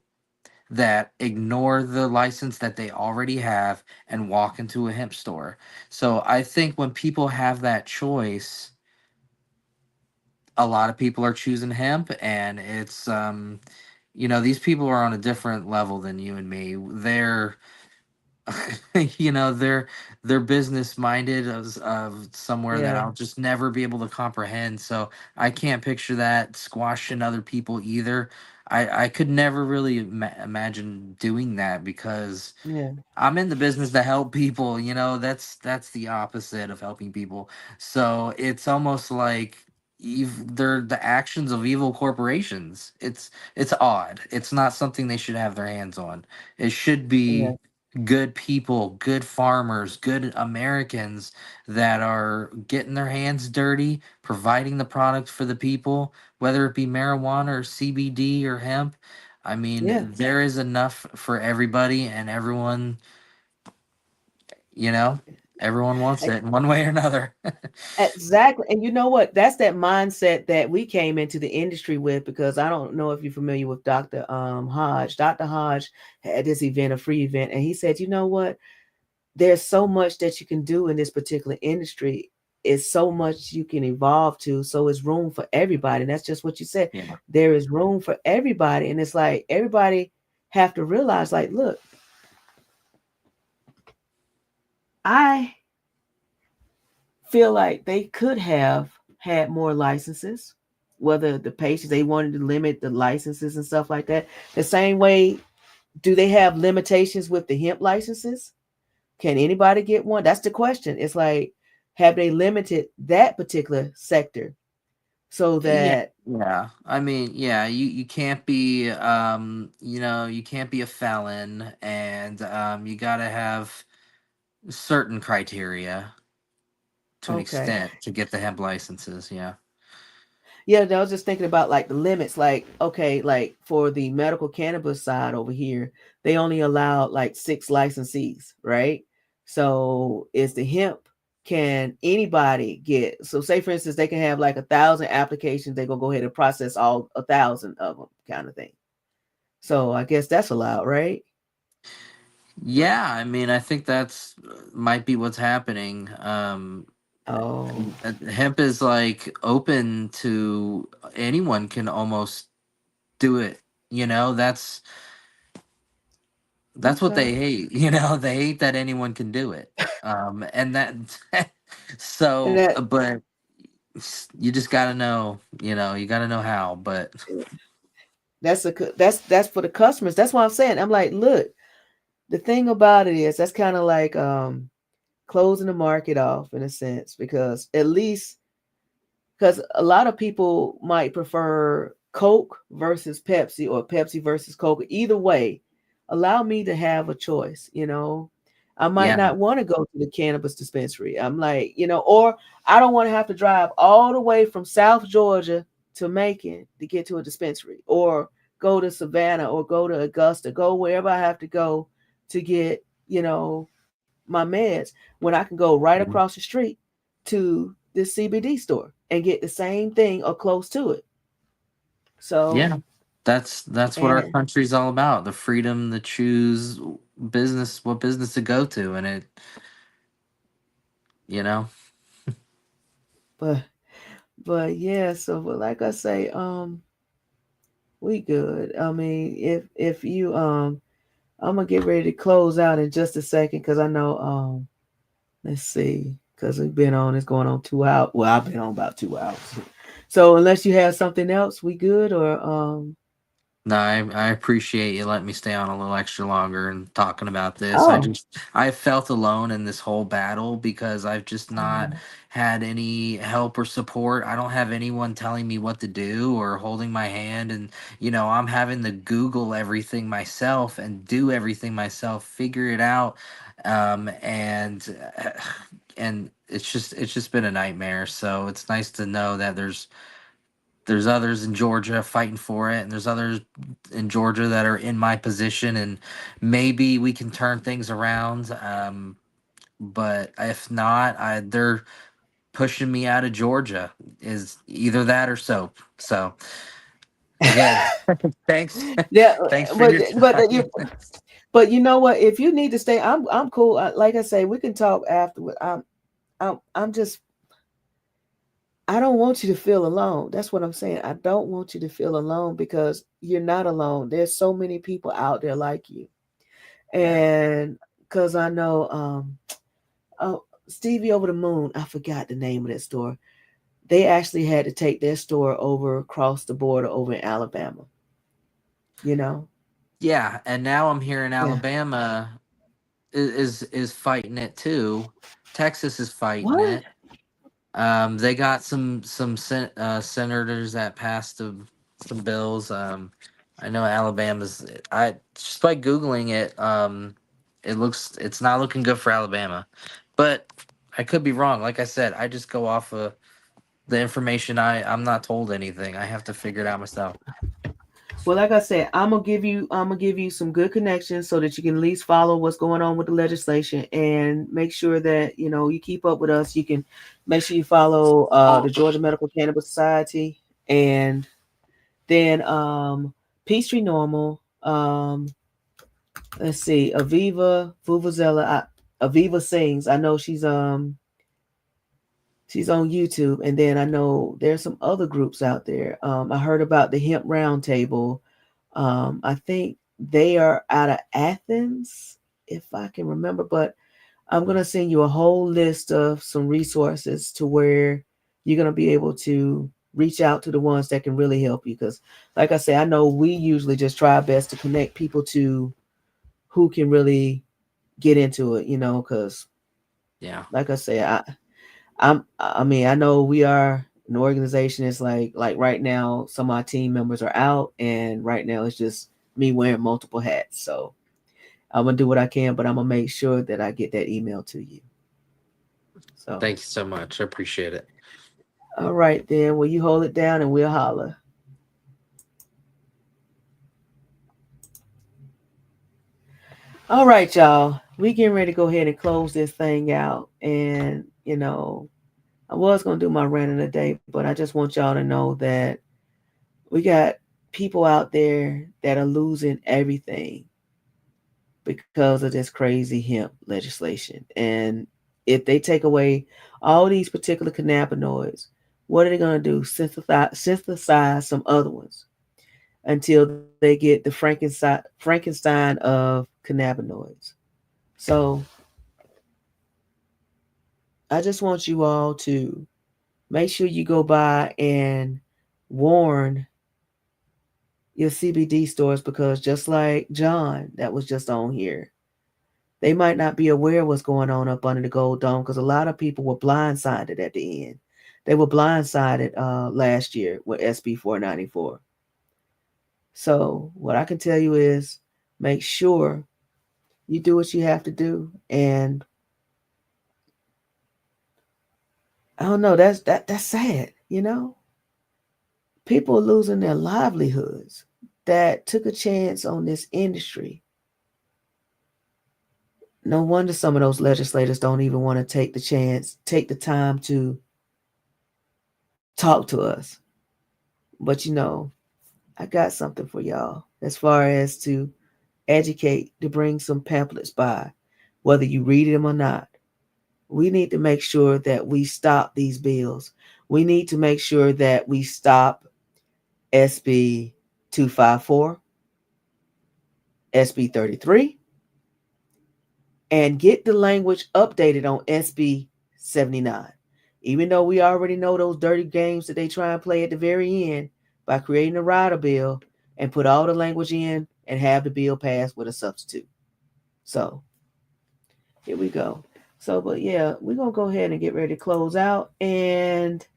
that ignore the license that they already have and walk into a hemp store. So I think when people have that choice, a lot of people are choosing hemp, and it's these people are on a different level than you and me. you know, they're business minded of somewhere that Yeah. I'll just never be able to comprehend. So I can't picture that squashing other people either. I could never really imagine doing that because Yeah. I'm in the business to help people, you know, that's the opposite of helping people. So it's almost like they're the actions of evil corporations. It's odd. It's not something they should have their hands on. It should Yeah. be good people, good farmers, good Americans that are getting their hands dirty, providing the product for the people, whether it be marijuana or CBD or hemp. I mean, Yeah. there is enough for everybody and everyone, you know, everyone wants it in one way or another. Exactly. And you know what? That's that mindset that we came into the industry with, because I don't know if you're familiar with Dr. Hodge. Dr. Hodge had this event, a free event, and he said, you know what? There's so much that you can do in this particular industry. It's so much you can evolve to. So it's room for everybody. And that's just what you said. Yeah. There is room for everybody. And it's like everybody have to realize, like, look, I feel like they could have had more licenses, whether the patients they wanted to limit the licenses and stuff like that. The same way, do they have limitations with the hemp licenses? Can anybody get one? That's the question. It's like, have they limited that particular sector so Yeah. that Yeah. I mean, yeah, you can't be you know, you can't be a felon and you got to have certain criteria to an okay. extent to get the hemp licenses, yeah. Yeah, I was just thinking about like the limits. Like, okay, like for the medical cannabis side over here, they only allowed like 6 licensees, right? So is the hemp, can anybody get, so say for instance, they can have like 1,000 applications, they gonna go ahead and process all 1,000 of them kind of thing. So I guess that's allowed, right? Yeah, I mean, I think that's might be what's happening. Oh, Hemp is like open to anyone can almost do it. You know, that's what okay. they hate. You know, they hate that anyone can do it. And that And so, that but you just gotta know. You know, you gotta know how. But that's for the customers. That's what I'm saying. I'm like, look, the thing about it is that's kind of like closing the market off in a sense, because at least, because a lot of people might prefer Coke versus Pepsi or Pepsi versus Coke. Either way, allow me to have a choice, you know. I might yeah, not want to go to the cannabis dispensary. I'm like, you know, or I don't want to have to drive all the way from South Georgia to Macon to get to a dispensary, or go to Savannah, or go to Augusta, go wherever I have to go to get, you know, my meds, when I can go right across the street to this CBD store and get the same thing or close to it. So, yeah. That's what our and country's all about. The freedom to choose business, what business to go to, and it. You know. but yeah, so but like I say, we good. I mean, if you I'm gonna get ready to close out in just a second, because I know let's see, because we've been on, it's going on 2 hours. Well, I've been on about 2 hours. So unless you have something else, we good, or No, I appreciate you letting me stay on a little extra longer and talking about this. oh, I felt alone in this whole battle because I've just not um, had any help or support. I don't have anyone telling me what to do or holding my hand, and you know, I'm having to Google everything myself and do everything myself, figure it out. And it's just been a nightmare. So it's nice to know that there's others in Georgia fighting for it, and there's others in Georgia that are in my position, and maybe we can turn things around. But if not, they're pushing me out of Georgia. Is either that or soap. So again, thanks, yeah, thanks for but your you, time. but you know what? If you need to stay, I'm cool. Like I say, we can talk afterward. I'm just, I don't want you to feel alone. That's what I'm saying. I don't want you to feel alone, because you're not alone. There's so many people out there like you. Yeah, And because I know Stevie Over the Moon, I forgot the name of that store. They actually had to take their store over across the border over in Alabama. You know? Yeah, and now I'm hearing Yeah. Alabama is fighting it too. Texas is fighting What? it. They got senators that passed some bills. I know Alabama's. I just by googling it, it's not looking good for Alabama, but I could be wrong. Like I said, I just go off of the information. I'm not told anything. I have to figure it out myself. Well, like I said, I'm gonna give you some good connections so that you can at least follow what's going on with the legislation and make sure that you keep up with us. You can make sure you follow the Georgia Medical Cannabis Society, and then Peachtree Normal. Let's see, Aviva Vuvuzela. Aviva Sings. I know she's on YouTube, and then I know there's some other groups out there. I heard about the Hemp Roundtable. I think they are out of Athens, if I can remember, but I'm going to send you a whole list of some resources to where you're going to be able to reach out to the ones that can really help you. Because, like I say, I know we usually just try our best to connect people to who can really get into it, because, Yeah. like I say, I know we are an organization. It's like right now, some of our team members are out, and right now it's just me wearing multiple hats. So I'm gonna do what I can, but I'm gonna make sure that I get that email to you. So Thank you so much. I appreciate it. all right then. Well, you hold it down, and we'll holler. All right, y'all. We getting ready to go ahead and close this thing out, and I was gonna do my rant of the day, but I just want y'all to know that we got people out there that are losing everything because of this crazy hemp legislation. And if they take away all these particular cannabinoids, what are they going to do? Synthesize some other ones until they get the Frankenstein of cannabinoids. So I just want you all to make sure you go by and warn your CBD stores, because just like John that was just on here, they might not be aware of what's going on up under the gold dome, because a lot of people were blindsided at the end. They were blindsided last year with SB 494. So what I can tell you is make sure you do what you have to do. And I don't know, that's sad, People are losing their livelihoods that took a chance on this industry. No wonder some of those legislators don't even want to take the chance, take the time to talk to us. But I got something for y'all as far as to educate, to bring some pamphlets by, whether you read them or not. We need to make sure that we stop these bills. We need to make sure that we stop SB 254, SB 33, and get the language updated on SB 79. Even though we already know those dirty games that they try and play at the very end by creating a rider bill and put all the language in and have the bill passed with a substitute. So here we go. So, but yeah, we're going to go ahead and get ready to close out. And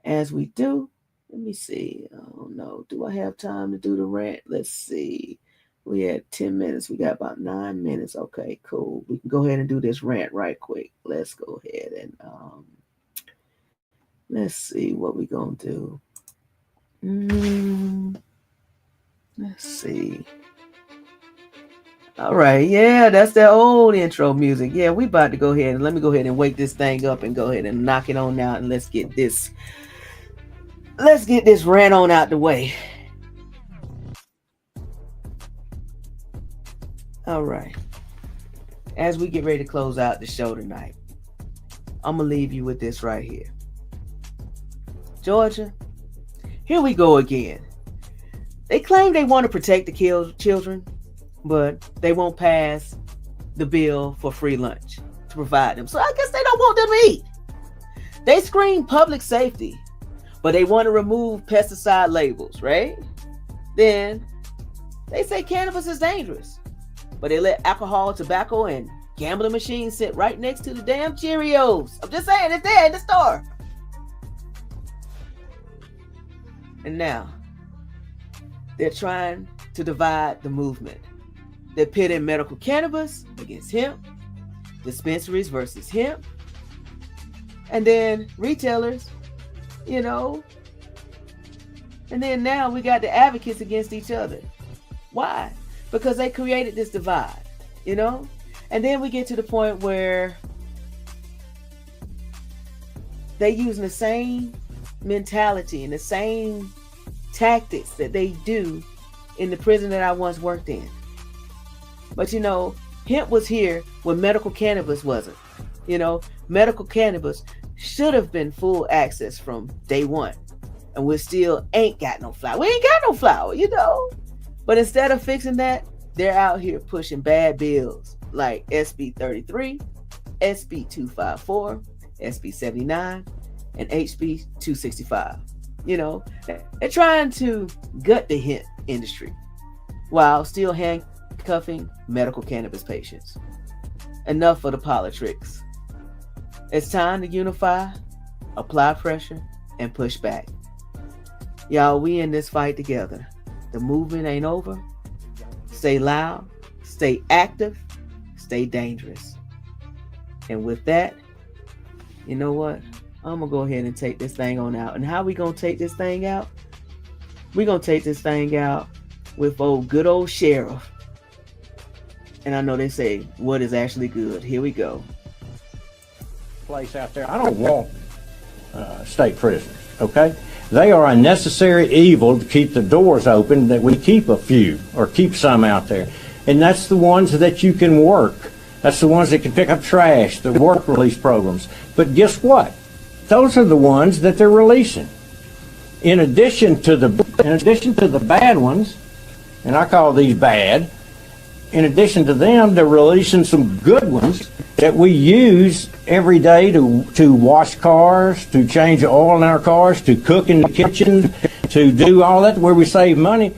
as we do, let me see. Oh no, do I have time to do the rant? Let's see. We had 10 minutes. We got about 9 minutes. Okay, cool. We can go ahead and do this rant right quick. Let's go ahead and let's see what we're going to do. Let's see. All right. Yeah, that's that old intro music. Yeah, we about to go ahead and let me go ahead and wake this thing up and go ahead and knock it on out, and let's get this rant on out the way. All right. As we get ready to close out the show tonight, I'm going to leave you with this right here. Georgia, here we go again. They claim they want to protect the children, but they won't pass the bill for free lunch to provide them. So I guess they don't want them to eat. They scream public safety, but they want to remove pesticide labels, right? Then they say cannabis is dangerous, but they let alcohol, tobacco, and gambling machines sit right next to the damn Cheerios. I'm just saying, it's there in the store. And now they're trying to divide the movement. They're pitting medical cannabis against hemp, dispensaries versus hemp, and then retailers, you know. And then now we got the advocates against each other. Why? Because they created this divide, you know. And then we get to the point where they're using the same mentality and the same tactics that they do in the prison that I once worked in. But you know, hemp was here when medical cannabis wasn't. You know, medical cannabis should have been full access from day one. And we still ain't got no flower. We ain't got no flower, you know. But instead of fixing that, they're out here pushing bad bills like SB 33, SB 254, SB 79, and HB 265. You know, they're trying to gut the hemp industry while still handcuffing medical cannabis patients. Enough of the politics. It's time to unify, apply pressure, and push back. Y'all, we in this fight together. The movement ain't over. Stay loud, stay active, stay dangerous. And with that, you know what? I'm going to go ahead and take this thing on out. And how we going to take this thing out? We're going to take this thing out with good old sheriff. And I know they say, what is actually good? Here we go. Place out there. I don't want state prisoners, okay? They are a necessary evil to keep the doors open, that we keep a few or keep some out there. And that's the ones that you can work. That's the ones that can pick up trash, the work release programs. But guess what? Those are the ones that they're releasing. In addition to the bad ones, and I call these bad, in addition to them, they're releasing some good ones that we use every day to wash cars, to change the oil in our cars, to cook in the kitchen, to do all that where we save money.